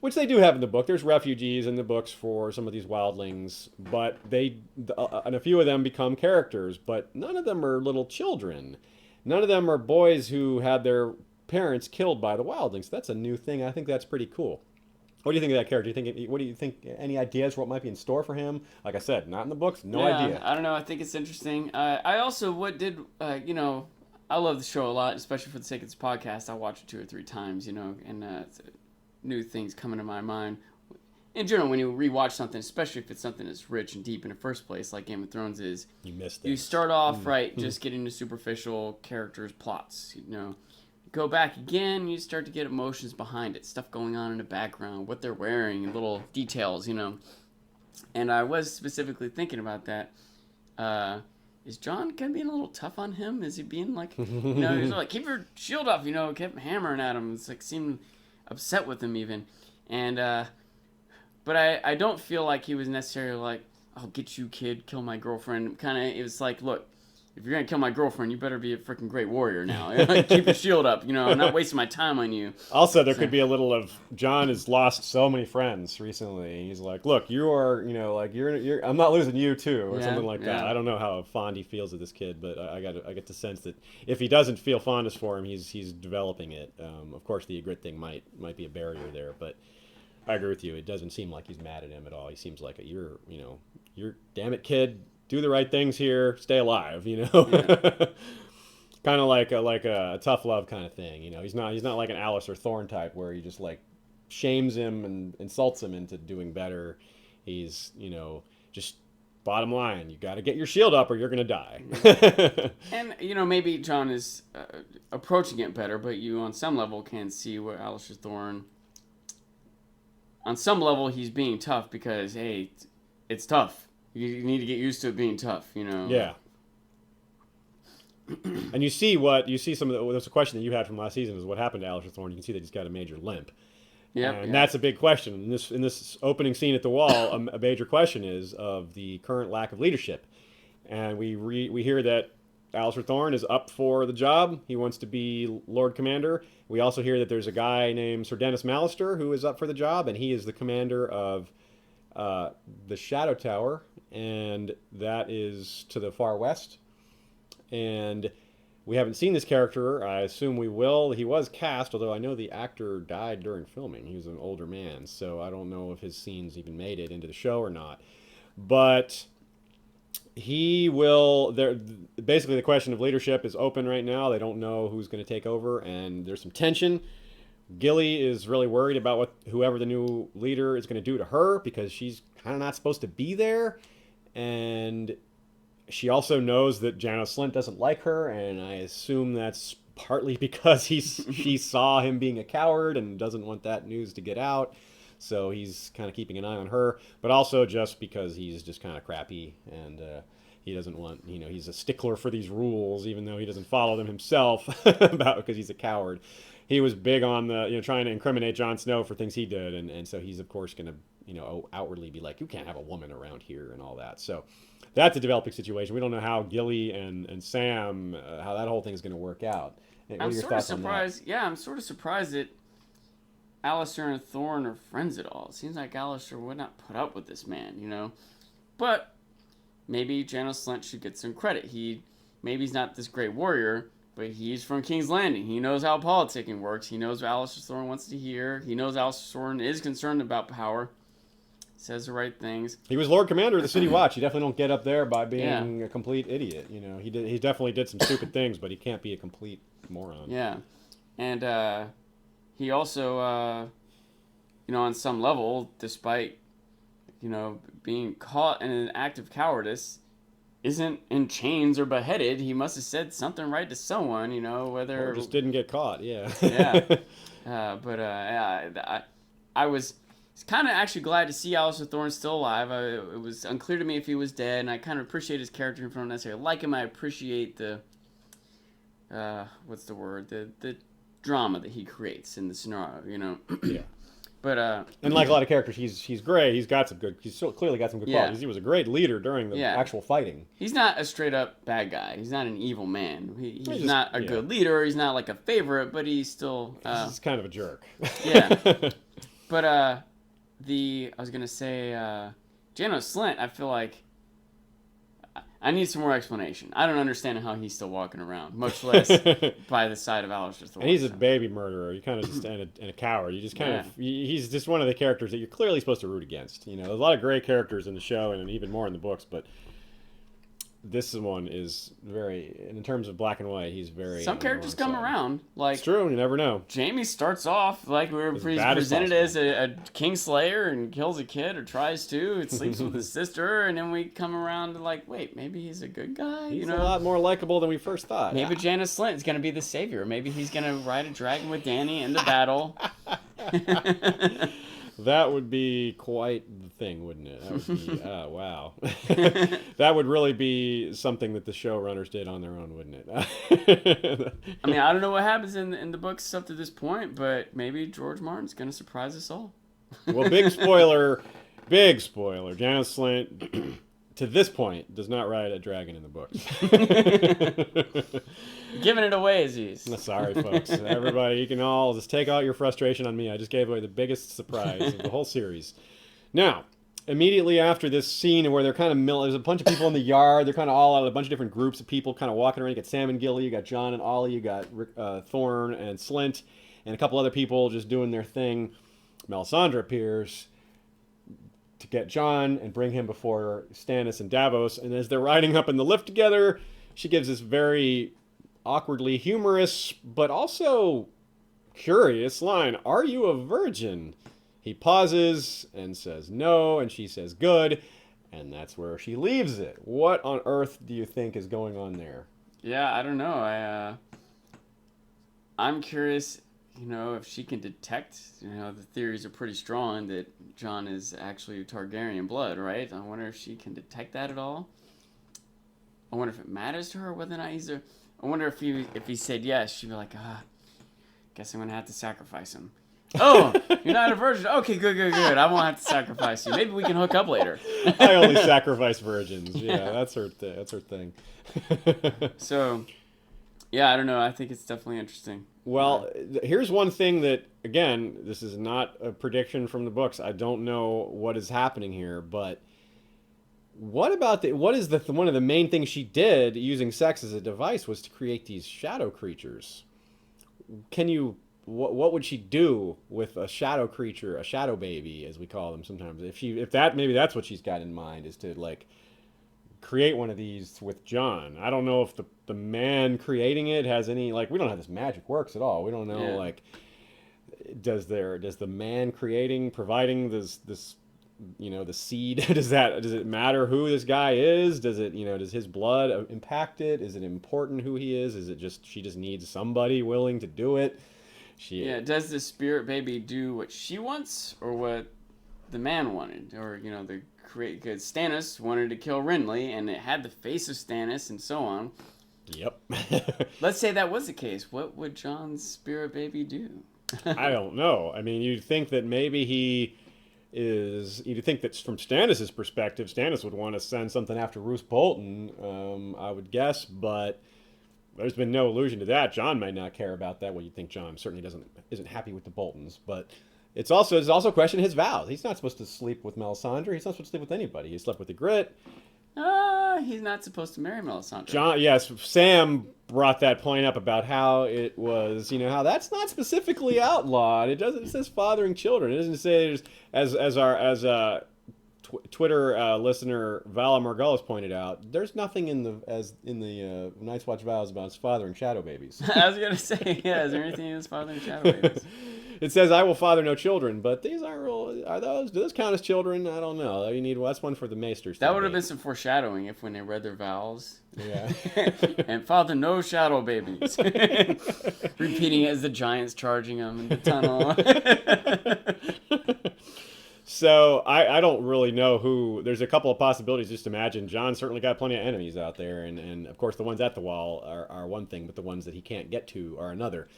which they do have in the book. There's refugees in the books for some of these wildlings, but and a few of them become characters, but none of them are little children. None of them are boys who had their parents killed by the wildlings. That's a new thing. I think that's pretty cool. What do you think of that character? What do you think? Any ideas for what might be in store for him? Like I said, not in the books. No idea. I don't know. I think it's interesting. I also I love the show a lot, especially for the sake of this podcast. I watch it 2 or 3 times, and new things coming to my mind. In general, when you rewatch something, especially if it's something that's rich and deep in the first place, like Game of Thrones is, you miss things. You start off just getting the superficial characters, plots. Go back again, you start to get emotions behind it, stuff going on in the background, what they're wearing, and little details. And I was specifically thinking about that. Is Jon kind of being a little tough on him? Is he being like, he's like, keep your shield up, kept hammering at him. It's like seemed upset with him even, and but I don't feel like he was necessarily like, I'll get you, kid, kill my girlfriend. Kind of, it was like, look, if you're gonna kill my girlfriend, you better be a freaking great warrior now. Keep your shield up, I'm not wasting my time on you. Also, there could be a little of Jon has lost so many friends recently. He's like, look, you are, you're I'm not losing you too, or something like that. I don't know how fond he feels of this kid, but I get the sense that if he doesn't feel fondness for him, he's developing it. Of course, the Ygritte thing might be a barrier there, but I agree with you. It doesn't seem like he's mad at him at all. He seems like you're damn it, kid. Do the right things here. Stay alive, kind of like a tough love kind of thing. He's not like an Alistair Thorne type where he just like shames him and insults him into doing better. He's just bottom line. You got to get your shield up or you're gonna die. And maybe Jon is approaching it better, but you on some level can see where Alistair Thorne. On some level, he's being tough because hey, it's tough. You need to get used to it being tough, Yeah. And you see some of there's a question that you had from last season is what happened to Alistair Thorne. You can see that he's got a major limp. Yeah. And that's a big question. In this opening scene at the Wall, a major question is of the current lack of leadership. And we hear that Alistair Thorne is up for the job. He wants to be Lord Commander. We also hear that there's a guy named Sir Dennis Mallister who is up for the job, and he is the commander of the Shadow Tower, and that is to the far west. And we haven't seen this character. I assume we will. He was cast, although I know the actor died during filming. He was an older man, so I don't know if his scenes even made it into the show or not. But he will. Basically, the question of leadership is open right now. They don't know who's going to take over, and there's some tension. Gilly is really worried about what whoever the new leader is going to do to her, because she's kind of not supposed to be there. And she also knows that Janos Slynt doesn't like her, and I assume that's partly because she saw him being a coward and doesn't want that news to get out. So he's kind of keeping an eye on her, but also just because he's just kind of crappy, and he doesn't want, he's a stickler for these rules, even though he doesn't follow them himself because he's a coward. He was big on the, trying to incriminate Jon Snow for things he did, and so he's of course going to, outwardly be like, you can't have a woman around here and all that. So that's a developing situation. We don't know how Gilly and Sam, how that whole thing is going to work out. What I'm sort of surprised. Yeah, I'm sort of surprised that Alistair and Thorne are friends at all. It seems like Alistair would not put up with this man, But maybe Janos Slynt should get some credit. Maybe he's not this great warrior, but he's from King's Landing. He knows how politicking works. He knows what Alistair Thorne wants to hear. He knows Alistair Thorne is concerned about power. Says the right things. He was Lord Commander of the City Watch. You definitely don't get up there by being a complete idiot. He definitely did some stupid things, but he can't be a complete moron. Yeah, and he also, on some level, despite being caught in an act of cowardice, isn't in chains or beheaded. He must have said something right to someone, whether... Or just didn't get caught, yeah. Yeah. I was kind of actually glad to see Alistair Thorne still alive. It was unclear to me if he was dead, and I kind of appreciate his character, and don't necessarily like him. I appreciate the... what's the word? The drama that he creates in the scenario, Yeah. But and like a lot of characters, he's great. He's still clearly got some good qualities. He was a great leader during the actual fighting. He's not a straight up bad guy. He's not an evil man. He's not a good leader. He's not like a favorite, but he's still he's kind of a jerk. Yeah. But I was gonna say Janos Slynt, I feel like I need some more explanation. I don't understand how he's still walking around, much less by the side of Alistair Thorne. And he's a baby murderer. You kind of just and a coward. You just kind of he's just one of the characters that you're clearly supposed to root against. There's a lot of great characters in the show and even more in the books, but this one is very, in terms of black and white, he's very... Some characters come around. Like, it's true, you never know. Jaime starts off like he's presented as a Kingslayer and kills a kid or tries to. It sleeps with his sister, and then we come around to like, wait, maybe he's a good guy? He's a lot more likable than we first thought. Maybe Janos Slynt is going to be the savior. Maybe he's going to ride a dragon with Dany in the battle. That would be quite the thing, wouldn't it? That would be, wow. That would really be something that the showrunners did on their own, wouldn't it? I mean, I don't know what happens in the books up to this point, but maybe George Martin's going to surprise us all. Well, big spoiler. Janos Slynt, to this point, does not ride a dragon in the books. Giving it away, Aziz. Sorry, folks. Everybody, you can all just take out your frustration on me. I just gave away the biggest surprise of the whole series. Now, immediately after this scene where they're kind of there's a bunch of people in the yard. They're kind of all out, a bunch of different groups of people kind of walking around. You got Sam and Gilly, you got John and Ollie, you got Thorne and Slynt, and a couple other people just doing their thing. Melisandre appears to get John and bring him before Stannis and Davos. And as they're riding up in the lift together, she gives this very awkwardly humorous but also curious line. Are you a virgin? He pauses and says no, and she says good, and that's where she leaves it. What on earth do you think is going on there? Yeah, I don't know. I'm curious, if she can detect, the theories are pretty strong that Jon is actually Targaryen blood, right? I wonder if she can detect that at all. I wonder if it matters to her whether or not he's I wonder if he said yes, she'd be like, guess I'm going to have to sacrifice him. Oh, you're not a virgin. Okay, good. I won't have to sacrifice you. Maybe we can hook up later. I only sacrifice virgins. Yeah, that's her. That's her thing. So, yeah, I don't know. I think it's definitely interesting. Well, here's one thing that, again, this is not a prediction from the books. I don't know what is happening here, but what about what is the one of the main things she did using sex as a device was to create these shadow creatures? Can you what would she do with a shadow creature, a shadow baby, as we call them sometimes? If that maybe that's what she's got in mind is to like create one of these with John. I don't know if the man creating it has any like we don't know how this magic works at all. We don't know like does the man providing this the seed does it matter who this guy is? Does it does his blood impact it? Is it important who he is? Is it just she just needs somebody willing to do it? Does the spirit baby do what she wants or what the man wanted? Or, because Stannis wanted to kill Renly and it had the face of Stannis and so on. Yep. Let's say that was the case. What would Jon's spirit baby do? I don't know. I mean, you'd think that maybe you'd think that from Stannis' perspective, Stannis would want to send something after Roose Bolton, I would guess, but there's been no allusion to that. Jon might not care about that. Well, you'd think Jon certainly isn't happy with the Boltons, but it's also questioned his vows. He's not supposed to sleep with Melisandre. He's not supposed to sleep with anybody. He slept with the Grit. He's not supposed to marry Melisandre. Jon, yes, Sam brought that point up about how it was, how that's not specifically outlawed. It says fathering children. It doesn't say as Twitter listener Vala Margulis pointed out, there's nothing in the Night's Watch vows about fathering shadow babies. I was gonna say, is there anything that's fathering shadow babies? It says, "I will father no children," but these aren't real. Do those count as children? I don't know. That's one for the maesters. That would have been some foreshadowing if when they read their vows. Yeah. And father no shadow babies. Repeating as the giants charging them in the tunnel. So I don't really know who. There's a couple of possibilities. Just imagine Jon certainly got plenty of enemies out there, and of course the ones at the wall are one thing, but the ones that he can't get to are another.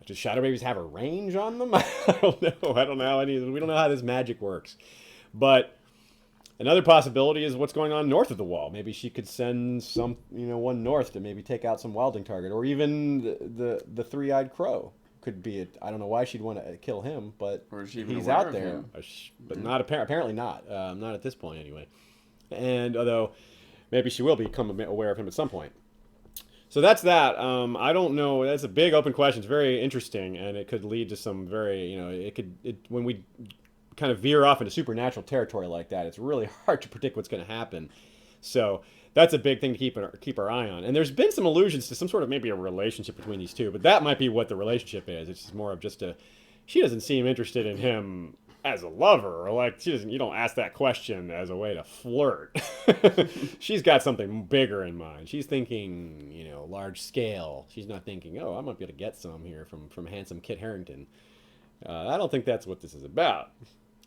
Does shadow babies have a range on them? I don't know. We don't know how this magic works. But another possibility is what's going on north of the wall. Maybe she could send one north to maybe take out some wildling target, or even the three-eyed crow. Could be I don't know why she'd want to kill him, but he's out there. But not apparently not. Not at this point anyway. And although maybe she will become aware of him at some point. So that's that. I don't know. That's a big open question. It's very interesting, and it could lead to some very when we kind of veer off into supernatural territory like that, it's really hard to predict what's going to happen. So that's a big thing to keep our eye on. And there's been some allusions to some sort of maybe a relationship between these two, but that might be what the relationship is. It's more of just she doesn't seem interested in him as a lover, or like you don't ask that question as a way to flirt. She's got something bigger in mind. She's thinking, large scale. She's not thinking, I might be able to get some here from handsome Kit Harington. I don't think that's what this is about.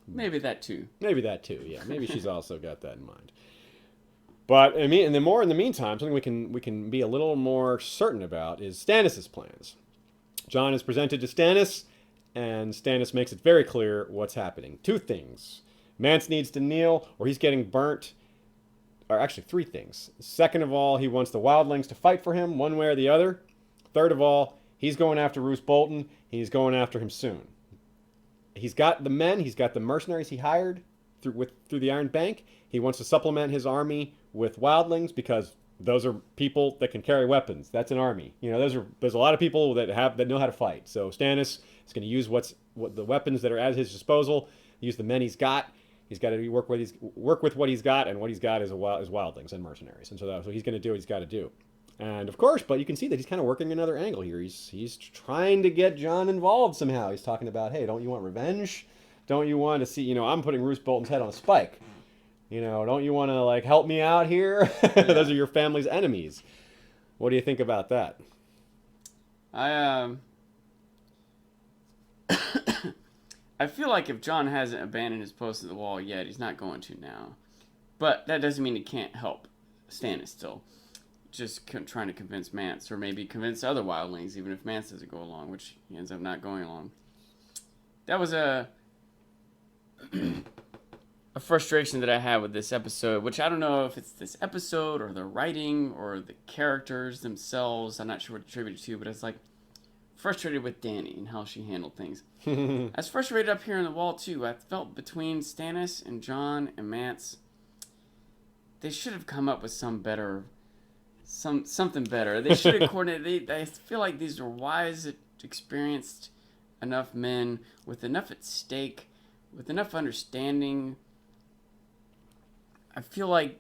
Maybe that too. Yeah. Maybe she's also got that in mind. But I mean, in the meantime, something we can be a little more certain about is Stannis' plans. Jon is presented to Stannis, and Stannis makes it very clear what's happening. Two things: Mance needs to kneel, or he's getting burnt. Or actually, three things. Second of all, he wants the wildlings to fight for him, one way or the other. Third of all, he's going after Roose Bolton. He's going after him soon. He's got the men. He's got the mercenaries he hired through the Iron Bank. He wants to supplement his army with wildlings because those are people that can carry weapons. That's an army. There's a lot of people that know how to fight. So Stannis is going to use what the weapons that are at his disposal. Use the men he's got. He's got to work with what he's got, and what he's got is wildlings and mercenaries. And so that's what he's going to do. What he's got to do. And of course, but you can see that he's kind of working another angle here. He's trying to get Jon involved somehow. He's talking about, hey, don't you want revenge? Don't you want to see? I'm putting Roose Bolton's head on a spike. Don't you want to help me out here? Yeah. Those are your family's enemies. What do you think about that? I feel like if Jon hasn't abandoned his post at the wall yet, he's not going to now. But that doesn't mean he can't help Stannis still. Just trying to convince Mance, or maybe convince other wildlings, even if Mance doesn't go along, which he ends up not going along. that was a frustration that I had with this episode, which I don't know if it's this episode or the writing or the characters themselves. I'm not sure what to attribute it to, but it's like frustrated with Dany and how she handled things. I was frustrated up here in the wall too. I felt between Stannis and Jon and Mance, they should have come up with something better. They should have coordinated. I feel like these are wise, experienced enough men with enough at stake, with enough understanding. I feel like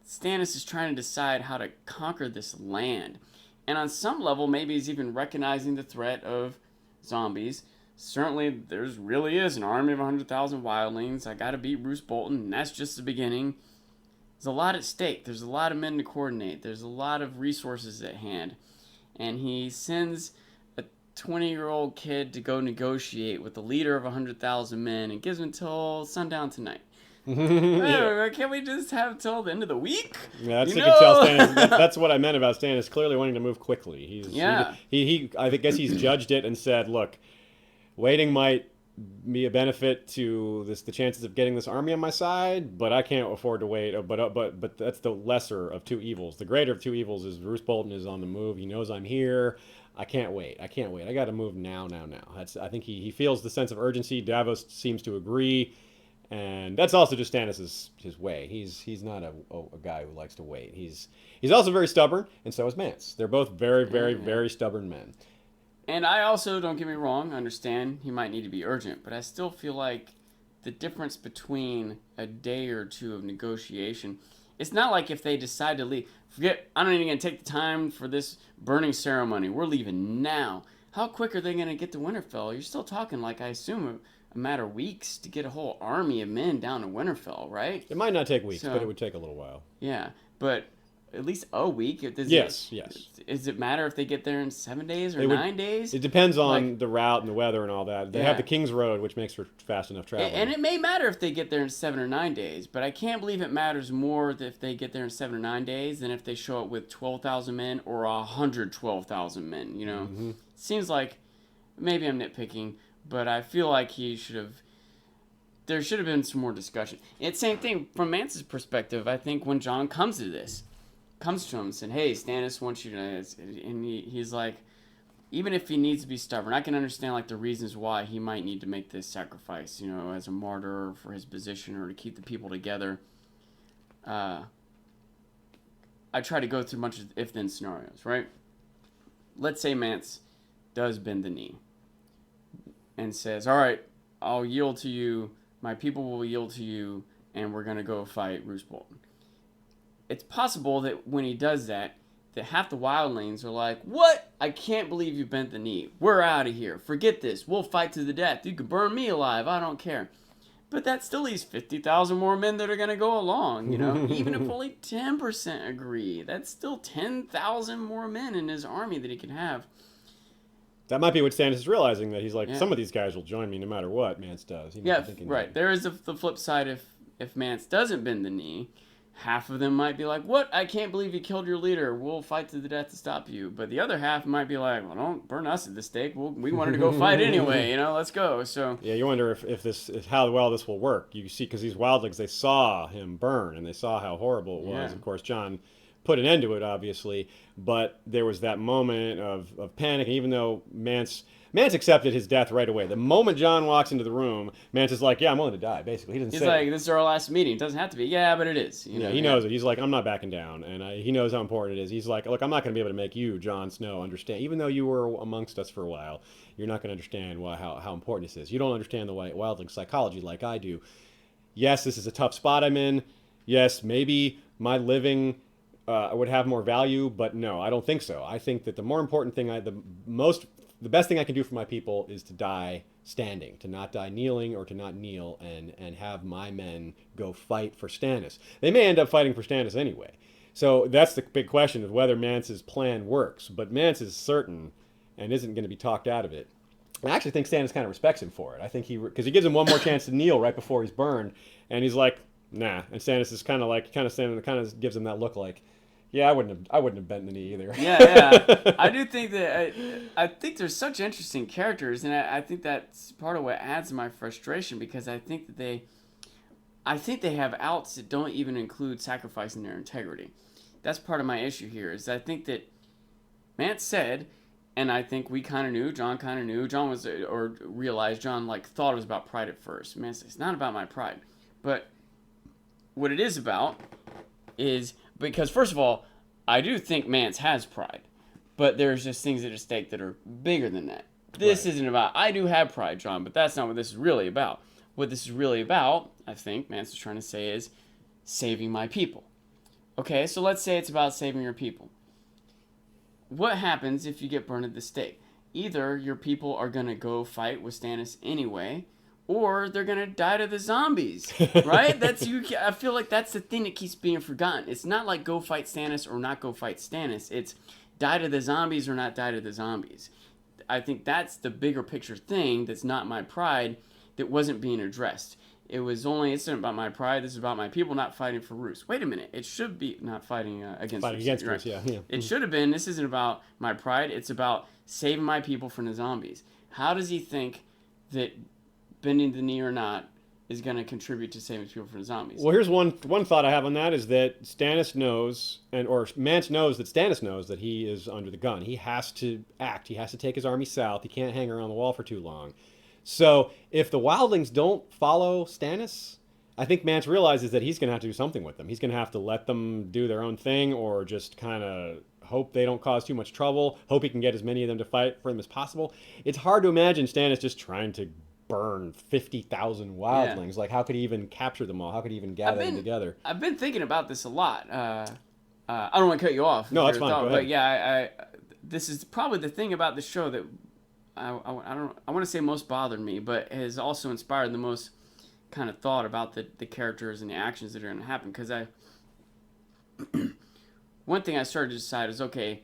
Stannis is trying to decide how to conquer this land. And on some level, maybe he's even recognizing the threat of zombies. Certainly, really is an army of 100,000 wildlings. I got to beat Roose Bolton, and that's just the beginning. There's a lot at stake. There's a lot of men to coordinate. There's a lot of resources at hand. And he sends a 20-year-old kid to go negotiate with the leader of 100,000 men and gives him until sundown tonight. Yeah. Can't we just have till the end of the week? Yeah, you can tell Stannis. That's what I meant about Stannis clearly wanting to move quickly. I guess he's judged it and said, look, waiting might be a benefit to the chances of getting this army on my side, but I can't afford to wait. But that's the lesser of two evils. The greater of two evils is Roose Bolton is on the move. He knows I'm here. I can't wait. I got to move now. I think he feels the sense of urgency. Davos seems to agree. And that's also just Stannis' his way. He's not a guy who likes to wait. He's also very stubborn, and so is Mance. They're both very, very, very stubborn men. And I also, don't get me wrong, understand he might need to be urgent, but I still feel like the difference between a day or two of negotiation, it's not like if they decide to leave, I'm not even going to take the time for this burning ceremony. We're leaving now. How quick are they going to get to Winterfell? You're still talking, like, I assume, a matter of weeks to get a whole army of men down to Winterfell, right? It might not take weeks, but it would take a little while. Yeah, but at least a week. Yes. Does it matter if they get there in 7 days or 9 days? It depends on the route and the weather and all that. They have the King's Road, which makes for fast enough travel. And it may matter if they get there in 7 or 9 days, but I can't believe it matters more if they get there in 7 or 9 days than if they show up with 12,000 men or 112,000 men. You know, Seems like maybe I'm nitpicking, but I feel like there should have been some more discussion. It's same thing from Mance's perspective. I think when Jon comes to him and said, hey, Stannis wants you to, and he's like, even if he needs to be stubborn, I can understand like the reasons why he might need to make this sacrifice, as a martyr for his position or to keep the people together. I try to go through much of if-then scenarios, right? Let's say Mance does bend the knee and says, all right, I'll yield to you, my people will yield to you, and we're going to go fight Roose Bolton. It's possible that when he does that half the wildlings are like, what? I can't believe you bent the knee. We're out of here. Forget this. We'll fight to the death. You can burn me alive. I don't care. But that still leaves 50,000 more men that are going to go along, Even if only 10% agree, that's still 10,000 more men in his army that he can have. That might be what Stannis is realizing, that he's like, some of these guys will join me no matter what Mance does. Right. There is the flip side. If Mance doesn't bend the knee, half of them might be like, what? I can't believe you killed your leader. We'll fight to the death to stop you. But the other half might be like, well, don't burn us at the stake. We wanted to go fight anyway, let's go. So yeah, you wonder if how well this will work. You see, because these wildlings, they saw him burn, and they saw how horrible it was. Of course, Jon put an end to it, obviously, but there was that moment of panic, and even though Mance accepted his death right away. The moment Jon walks into the room, Mance is like, yeah, I'm willing to die, basically. He's like, this is our last meeting. It doesn't have to be. Yeah, but it is. He knows it. He's like, I'm not backing down, and he knows how important it is. He's like, look, I'm not going to be able to make you, Jon Snow, understand. Even though you were amongst us for a while, you're not going to understand how important this is. You don't understand the wildling psychology like I do. Yes, this is a tough spot I'm in. Yes, maybe my living would have more value, but no, I don't think so. I think that the more important thing, the best thing I can do for my people is to die standing, to not die kneeling or to not kneel and have my men go fight for Stannis. They may end up fighting for Stannis anyway. So that's the big question of whether Mance's plan works. But Mance is certain and isn't going to be talked out of it. I actually think Stannis kind of respects him for it. I think because he gives him one more chance to kneel right before he's burned, and he's like, nah. And Stannis is kind of gives him that look like, Yeah, I wouldn't have bent the knee either. Yeah. I do think that I think there's such interesting characters, and I think that's part of what adds to my frustration because I think they have outs that don't even include sacrificing their integrity. That's part of my issue here. Is I think that Mance said, and I think we kind of knew. John kind of knew. John was or realized. John thought it was about pride at first. Mance said, it's not about my pride, but what it is about is because first of all, I do think Mance has pride, but there's just things at stake that are bigger than that. This isn't about. I do have pride, John, but that's not what this is really about. What this is really about, I think Mance is trying to say, is saving my people. Okay, so let's say it's about saving your people. What happens if you get burned at the stake? Either your people are going to go fight with Stannis anyway, or they're going to die to the zombies, right? I feel like that's the thing that keeps being forgotten. It's not like go fight Stannis or not go fight Stannis. It's die to the zombies or not die to the zombies. I think that's the bigger picture thing that's not my pride that wasn't being addressed. It's not about my pride. This is about my people not fighting for Roose. Wait a minute. It should be not fighting against Roose. Against Roose, yeah. It should have been, this isn't about my pride. It's about saving my people from the zombies. How does he think that bending the knee or not is going to contribute to saving people from the zombies? Well, here's one thought I have on that is that Stannis knows, or Mance knows that Stannis knows that he is under the gun. He has to act. He has to take his army south. He can't hang around the wall for too long. So if the wildlings don't follow Stannis, I think Mance realizes that he's going to have to do something with them. He's going to have to let them do their own thing or just kind of hope they don't cause too much trouble, hope he can get as many of them to fight for him as possible. It's hard to imagine Stannis just trying to burn 50,000 wildlings. Like, how could he even capture them all? How could he even gather them together? I've been thinking about this a lot. I don't want to cut you off. No, that's fine. Go ahead. But yeah, this is probably the thing about the show that I want to say most bothered me, but has also inspired the most kind of thought about the characters and the actions that are going to happen. Because one thing I started to decide is, okay,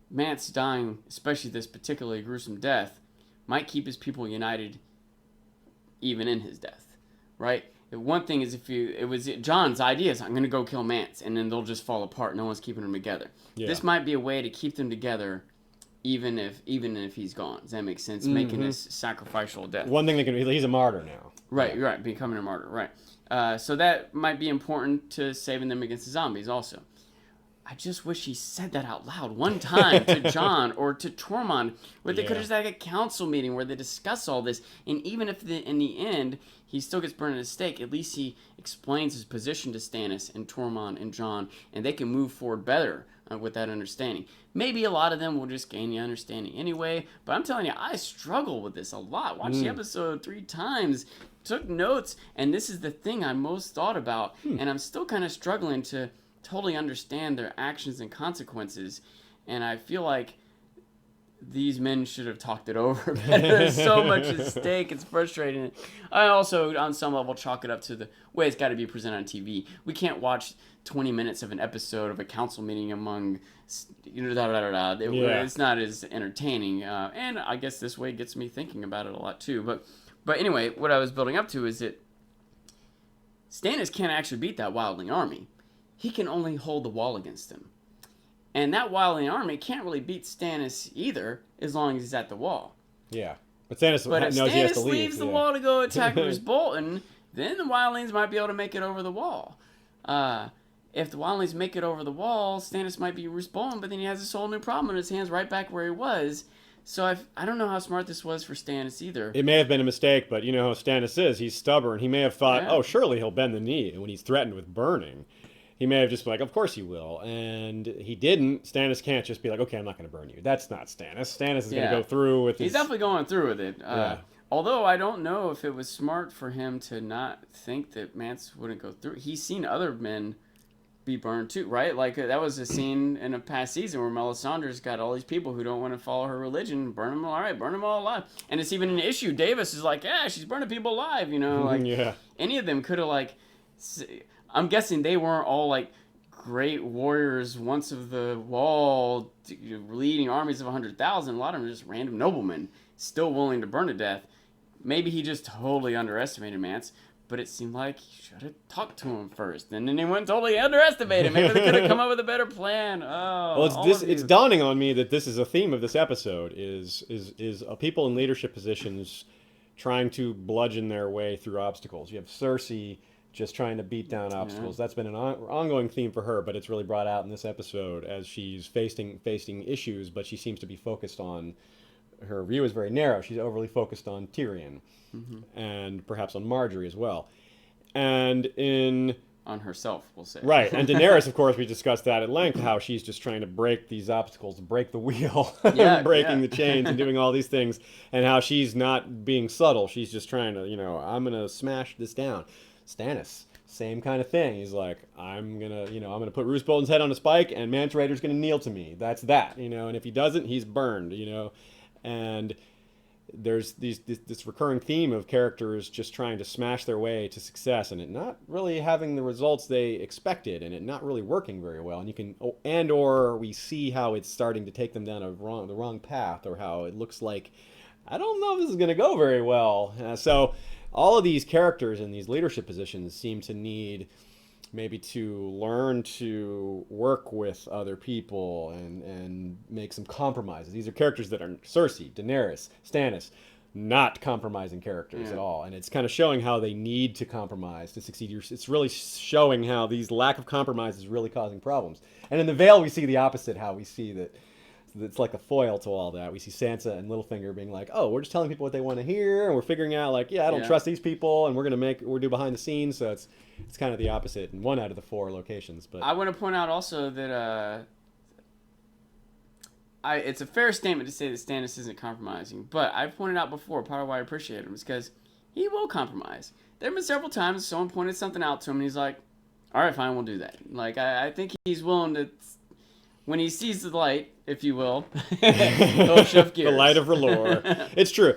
Mance dying, especially this particularly gruesome death, might keep his people united even in his death, right? One thing is it was John's idea is I'm going to go kill Mance, and then they'll just fall apart. No one's keeping them together. Yeah. This might be a way to keep them together even if he's gone. Does that make sense? Mm-hmm. Making this sacrificial death. One thing he's a martyr now. Right, yeah. Right, becoming a martyr, right. So that might be important to saving them against the zombies also. I just wish he said that out loud one time to John or to Tormund, where they could have just had a council meeting where they discuss all this. And even if in the end he still gets burned at the stake, at least he explains his position to Stannis and Tormund and John, and they can move forward better with that understanding. Maybe a lot of them will just gain the understanding anyway, but I'm telling you, I struggle with this a lot. Watched the episode 3 times, took notes, and this is the thing I most thought about, and I'm still kind of struggling to totally understand their actions and consequences, and I feel like these men should have talked it over better. There's so much at stake. It's frustrating. I also, on some level, chalk it up to the way it's got to be presented on TV. We can't watch 20 minutes of an episode of a council meeting among, It's not as entertaining. And I guess this way gets me thinking about it a lot too. But anyway, what I was building up to is that Stannis can't actually beat that wildling army. He can only hold the wall against them. And that wildling army can't really beat Stannis either, as long as he's at the wall. Yeah. But Stannis knows he has to leave. Leaves the wall to go attack Roose Bolton, then the wildlings might be able to make it over the wall. If the wildlings make it over the wall, Stannis might be Roose Bolton, but then he has this whole new problem in his hands right back where he was. So I don't know how smart this was for Stannis either. It may have been a mistake, but you know how Stannis is. He's stubborn. He may have thought, oh, surely he'll bend the knee. And when he's threatened with burning, he may have just been like, of course he will. And he didn't. Stannis can't just be like, okay, I'm not going to burn you. That's not Stannis. Stannis is going to go through with his... He's definitely going through with it. Although I don't know if it was smart for him to not think that Mance wouldn't go through. He's seen other men be burned too, right? Like that was a scene in a past season where Melisandre's got all these people who don't want to follow her religion, burn them all right, burn them all alive. And it's even an issue. Davis is like, yeah, she's burning people alive, like any of them could have I'm guessing they weren't all like great warriors once of the wall, leading armies of 100,000. A lot of them are just random noblemen, still willing to burn to death. Maybe he just totally underestimated Mance. But it seemed like you should have talked to him first, and then they went totally underestimated. Maybe they could have come up with a better plan. Well, Oh, it's dawning on me that this is a theme of this episode: is people in leadership positions trying to bludgeon their way through obstacles. You have Cersei just trying to beat down obstacles. That's been an ongoing theme for her, but it's really brought out in this episode as she's facing issues, but she seems to be focused on, her view is very narrow. She's overly focused on Tyrion and perhaps on Marjorie as well. And on herself, we'll say. Right, and Daenerys, of course, we discussed that at length, how she's just trying to break these obstacles, break the wheel, breaking the chains and doing all these things, and how she's not being subtle. She's just trying to, I'm going to smash this down. Stannis, same kind of thing. He's like, I'm going to put Roose Bolton's head on a spike, and Mance Rayder's going to kneel to me. That's that, and if he doesn't, he's burned, and there's this recurring theme of characters just trying to smash their way to success and it not really having the results they expected and it not really working very well. And or we see how it's starting to take them down the wrong path, or how it looks like, I don't know if this is going to go very well. So all of these characters in these leadership positions seem to need maybe to learn to work with other people and make some compromises. These are characters that are Cersei, Daenerys, Stannis, not compromising characters at all. And it's kind of showing how they need to compromise to succeed. It's really showing how these lack of compromise is really causing problems. And in the Vale, we see the opposite, how we see that it's like a foil to all that. We see Sansa and Littlefinger being like, oh, we're just telling people what they want to hear, and we're figuring out like, I don't trust these people, and we're do behind the scenes. So it's kind of the opposite in one out of the 4 locations. But I want to point out also that it's a fair statement to say that Stannis isn't compromising, but I've pointed out before, part of why I appreciate him is because he will compromise. There have been several times someone pointed something out to him, and he's like, all right, fine, we'll do that. Like, I think he's willing to, when he sees the light, if you will, he'll shift gears. The light of R'hllor. It's true.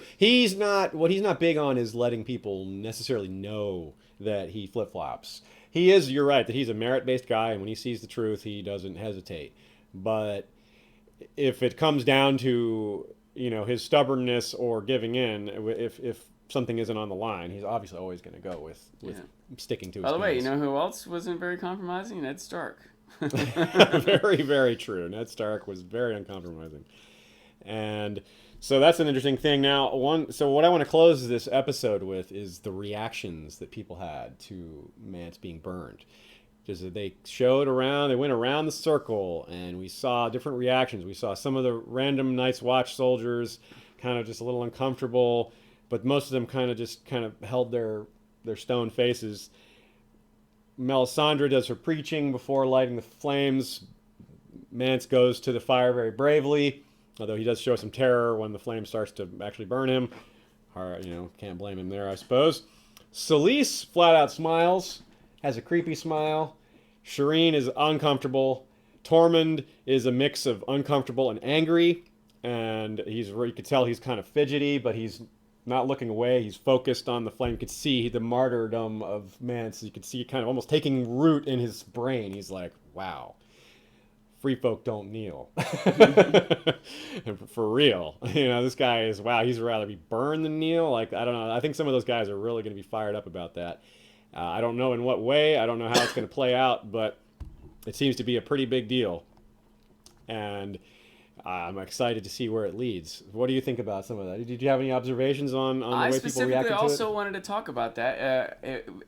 What he's not big on is letting people necessarily know that he flip-flops. You're right, that he's a merit-based guy, and when he sees the truth, he doesn't hesitate. But if it comes down to, his stubbornness or giving in, if something isn't on the line, he's obviously always going to go with sticking to his By the way, guns. you know who else wasn't very compromising? Ned Stark. Very, very true. Ned Stark was very uncompromising. And so that's an interesting thing. Now, so what I want to close this episode with is the reactions that people had to Mance being burned. Because they went around the circle, and we saw different reactions. We saw some of the random Night's Watch soldiers kind of just a little uncomfortable, but most of them kind of held their stone faces. Melisandre does her preaching before lighting the flames. Mance goes to the fire very bravely, although he does show some terror when the flame starts to actually burn him. Can't blame him there, I suppose. Selyse flat out smiles, has a creepy smile. Shireen is uncomfortable. Tormund is a mix of uncomfortable and angry, and you could tell he's kind of fidgety, but he's not looking away. He's focused on the flame. You could see the martyrdom of Mance. You could see it kind of almost taking root in his brain. He's like, wow, free folk don't kneel. For real. This guy is, wow, he's rather be burned than kneel. Like, I don't know. I think some of those guys are really going to be fired up about that. I don't know in what way. I don't know how it's going to play out, but it seems to be a pretty big deal. And I'm excited to see where it leads. What do you think about some of that? Did you have any observations on the way people reacted to it? I specifically also wanted to talk about that.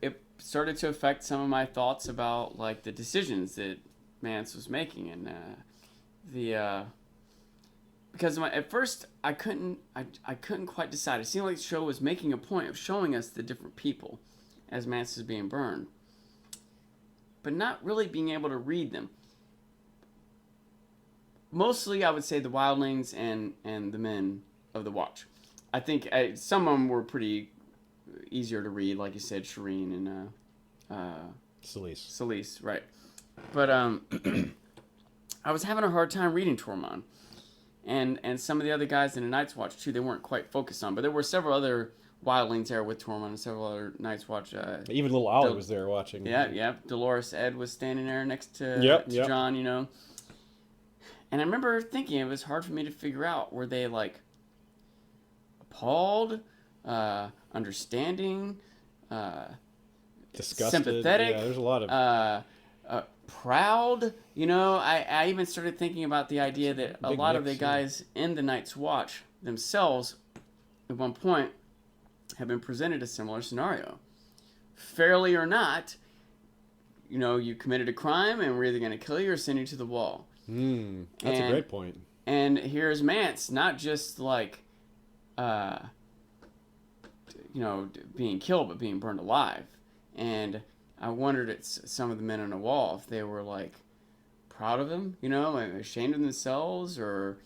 It started to affect some of my thoughts about like the decisions that Mance was making, and because at first I couldn't quite decide. It seemed like the show was making a point of showing us the different people as Mance is being burned, but not really being able to read them. Mostly, I would say the wildlings and the men of the Watch. I think some of them were pretty easier to read, like you said, Shireen and Selyse, right? But I was having a hard time reading Tormund, and some of the other guys in the Night's Watch too. They weren't quite focused on, but there were several other wildlings there with Tormund and several other Night's Watch. Even little Ollie was there watching. Yeah. Dolores Ed was standing there next to Jon, And I remember thinking it was hard for me to figure out, were they like appalled, understanding, disgusted, sympathetic. Yeah, there's a lot of proud. You know, I even started thinking about the idea that a lot of the guys in the Night's Watch themselves, at one point, have been presented a similar scenario. Fairly or not, you know, you committed a crime and we're either going to kill you or send you to the wall. That's a great point. And here's Mance, not just like, you know, being killed, but being burned alive. And I wondered at some of the men on the wall if they were like proud of him, you know, like ashamed of themselves, or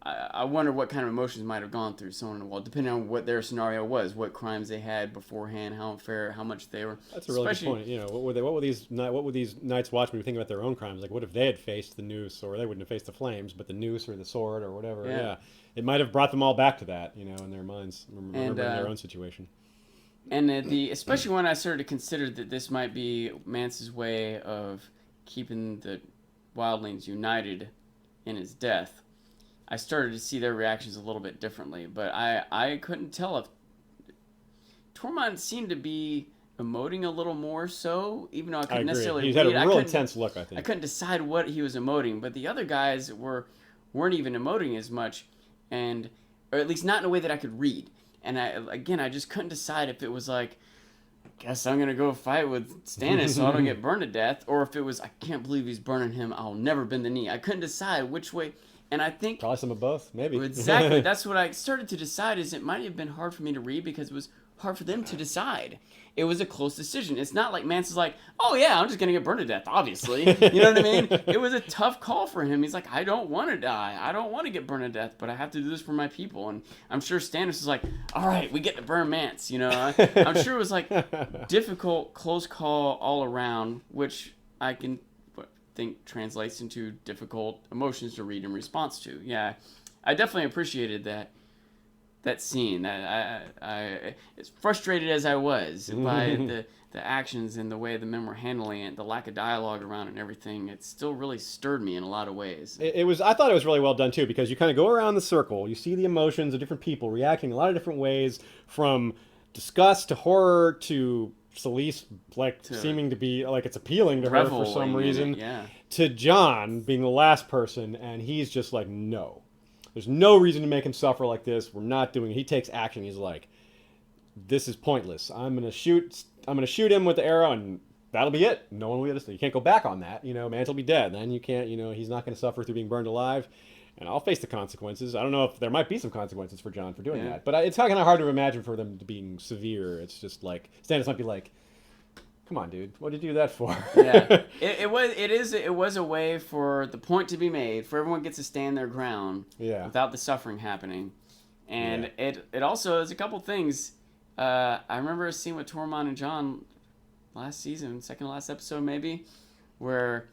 I wonder what kind of emotions might have gone through someone on the wall, depending on what their scenario was, what crimes they had beforehand, how unfair, how much they were. That's a really good point. You know, what would these Night's Watchmen be thinking about their own crimes? Like, what if they had faced the noose, or they wouldn't have faced the flames, but the noose or the sword or whatever? Yeah. It might have brought them all back to that, you know, in their minds, remembering their own situation. And especially when I started to consider that this might be Mance's way of keeping the wildlings united in his death, I started to see their reactions a little bit differently. But I couldn't tell if Tormund seemed to be emoting a little more so, even though I couldn't necessarily read. He had a real intense look, I think. I couldn't decide what he was emoting, but the other guys weren't even emoting as much, or at least not in a way that I could read. And I just couldn't decide if it was like, guess I'm going to go fight with Stannis so I don't get burned to death, or if it was, I can't believe he's burning him, I'll never bend the knee. I couldn't decide which way. And I think probably some of both, maybe. Exactly. That's what I started to decide, is it might have been hard for me to read because it was hard for them to decide. It was a close decision. It's not like Mance is like, oh yeah, I'm just going to get burned to death, obviously. You know what I mean? It was a tough call for him. He's like, I don't want to die. I don't want to get burned to death, but I have to do this for my people. And I'm sure Stannis is like, all right, we get to burn Mance. You know, I'm sure it was like difficult, close call all around, which I can think translates into difficult emotions to read in response to. Yeah, I definitely appreciated that scene. I as frustrated as I was by the actions and the way the men were handling it, the lack of dialogue around it and everything, it still really stirred me in a lot of ways. I thought it was really well done too, because you kind of go around the circle, you see the emotions of different people reacting a lot of different ways, from disgust to horror to Selyse seeming to be like it's appealing to her for some reason, to Jon being the last person, and he's just like, no, there's no reason to make him suffer like this. We're not doing it. He takes action. He's like, this is pointless. I'm gonna shoot him with the arrow, and that'll be it. No one will get us. You can't go back on that. You know, Mance will be dead. Then you can't. You know, he's not going to suffer through being burned alive. And I'll face the consequences. I don't know if there might be some consequences for Jon for doing that, but it's kind of hard to imagine for them to being severe. It's just like Stannis might be like, "Come on, dude, what did you do that for?" Yeah, it was a way for the point to be made, for everyone gets to stand their ground, without the suffering happening, and it also is a couple things. I remember a scene with Tormund and Jon last season, second to last episode maybe, where.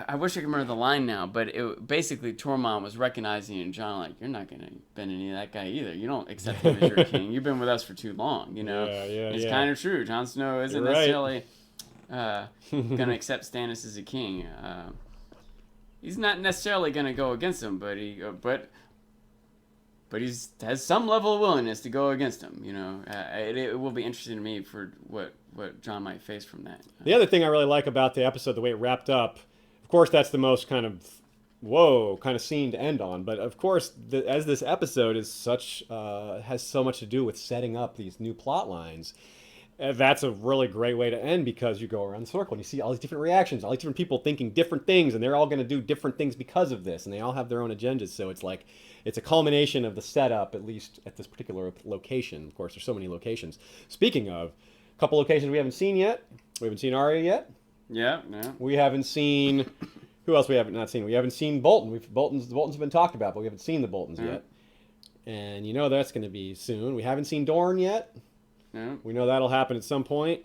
I wish I could remember the line now, but it basically Tormund was recognizing and Jon like, you're not gonna bend any of that guy either. You don't accept him as your king. You've been with us for too long, you know. It's kind of true. Jon Snow isn't necessarily gonna accept Stannis as a king. He's not necessarily gonna go against him, but he has some level of willingness to go against him. You know, it will be interesting to me for what Jon might face from that. The other thing I really like about the episode, the way it wrapped up. Of course, that's the most kind of whoa kind of scene to end on. But of course, as this episode is has so much to do with setting up these new plot lines, that's a really great way to end, because you go around the circle and you see all these different reactions, all these different people thinking different things, and they're all going to do different things because of this, and they all have their own agendas. So it's like it's a culmination of the setup, at least at this particular location. Of course, there's so many locations. Speaking of, a couple locations we haven't seen yet. We haven't seen Arya yet. Yeah. We haven't seen. Who else we haven't not seen? We haven't seen Bolton. The Boltons have been talked about, but we haven't seen the Boltons yet. And you know that's going to be soon. We haven't seen Dorne yet. Yeah. We know that'll happen at some point.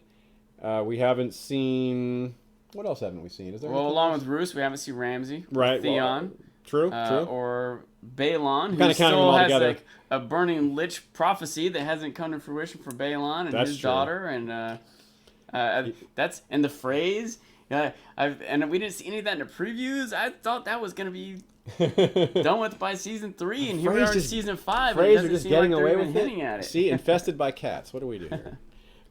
We haven't seen. What else haven't we seen? Is there? Well, along with Roose, we haven't seen Ramsay. Right. Theon. True. Or Balon, who still has like a burning lich prophecy that hasn't come to fruition for Balon and his daughter, and that's and the phrase. And we didn't see any of that in the previews. I thought that was going to be done with by season 3, and here we are in season 5. Phrase are just getting away with it. See, infested by cats. What do we do here?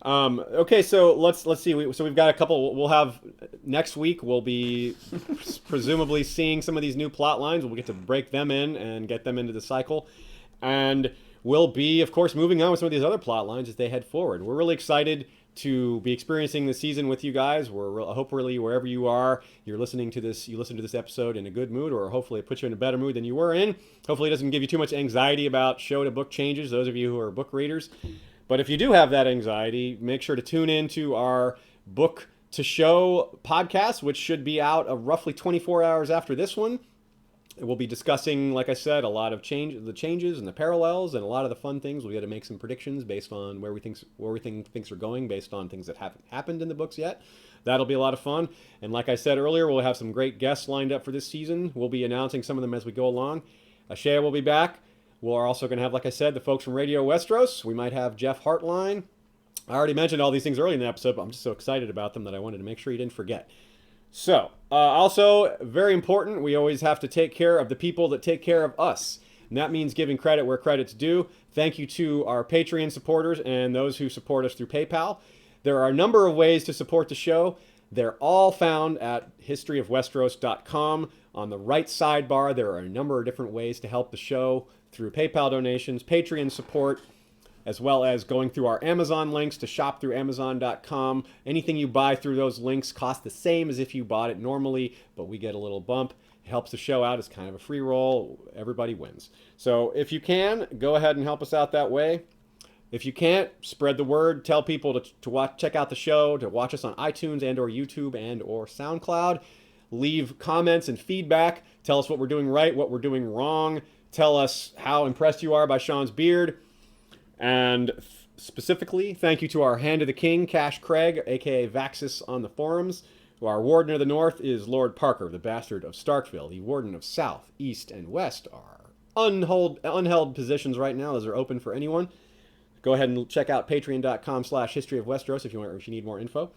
Okay, so let's see. So we've got a couple. We'll have next week. We'll be presumably seeing some of these new plot lines. We'll get to break them in and get them into the cycle, and we'll be, of course, moving on with some of these other plot lines as they head forward. We're really excited to be experiencing the season with you guys. I hope really wherever you are, you're listening to this. You listen to this episode in a good mood, or hopefully it puts you in a better mood than you were in. Hopefully it doesn't give you too much anxiety about show to book changes. Those of you who are book readers. But if you do have that anxiety, make sure to tune in to our Book to Show podcast, which should be out roughly 24 hours after this one. We'll be discussing, like I said, a lot of the changes and the parallels, and a lot of the fun things. We'll get to make some predictions based on where we think things are going, based on things that haven't happened in the books yet. That'll be a lot of fun. And like I said earlier, we'll have some great guests lined up for this season. We'll be announcing some of them as we go along. Shea will be back. We're also going to have, like I said, the folks from Radio Westeros. We might have Jeff Hartline. I already mentioned all these things early in the episode, but I'm just so excited about them that I wanted to make sure you didn't forget. So, also, very important, we always have to take care of the people that take care of us. And that means giving credit where credit's due. Thank you to our Patreon supporters and those who support us through PayPal. There are a number of ways to support the show. They're all found at historyofwesteros.com. On the right sidebar, there are a number of different ways to help the show through PayPal donations, Patreon support, as well as going through our Amazon links to shop through Amazon.com. Anything you buy through those links costs the same as if you bought it normally, but we get a little bump. It helps the show out. It's kind of a free roll. Everybody wins. So if you can, go ahead and help us out that way. If you can't, spread the word. Tell people to check out the show, to watch us on iTunes and or YouTube and or SoundCloud. Leave comments and feedback. Tell us what we're doing right, what we're doing wrong. Tell us how impressed you are by Sean's beard. And specifically, thank you to our Hand of the King, Cash Craig, a.k.a. Vaxis on the forums. Our Warden of the North is Lord Parker, the Bastard of Starkville. The Warden of South, East, and West are unheld positions right now. Those are open for anyone. Go ahead and check out patreon.com/History of Westeros if you need more info.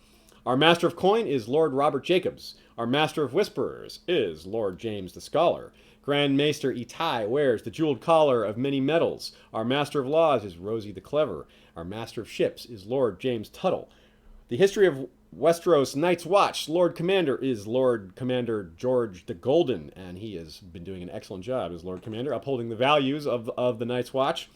Our Master of Coin is Lord Robert Jacobs. Our Master of Whisperers is Lord James the Scholar. Grand Maester Itai wears the jeweled collar of many metals. Our Master of Laws is Rosie the Clever. Our Master of Ships is Lord James Tuttle. The History of Westeros Night's Watch Lord Commander is Lord Commander George the Golden, and he has been doing an excellent job as Lord Commander, upholding the values of the Night's Watch.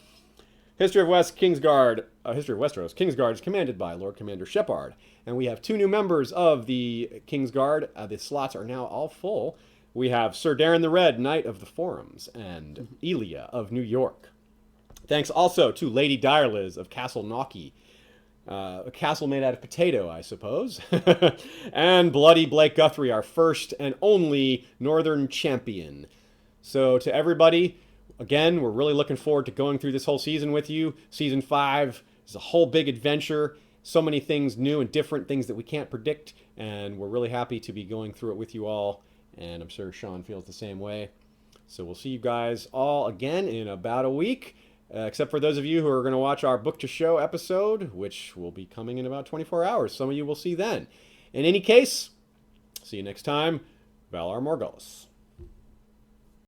History of Westeros Kingsguard is commanded by Lord Commander Shepard, and we have 2 new members of the Kingsguard. The slots are now all full. We have Sir Darren the Red, Knight of the Forums, and Elia of New York. Thanks also to Lady Direliz of Castle Naughty, a castle made out of potato, I suppose, and Bloody Blake Guthrie, our first and only Northern Champion. So to everybody, again, we're really looking forward to going through this whole season with you. Season 5 is a whole big adventure. So many things new and different, things that we can't predict, and we're really happy to be going through it with you all. And I'm sure Sean feels the same way. So we'll see you guys all again in about a week, except for those of you who are going to watch our Book to Show episode, which will be coming in about 24 hours. Some of you will see then. In any case, see you next time. Valar Morghulis.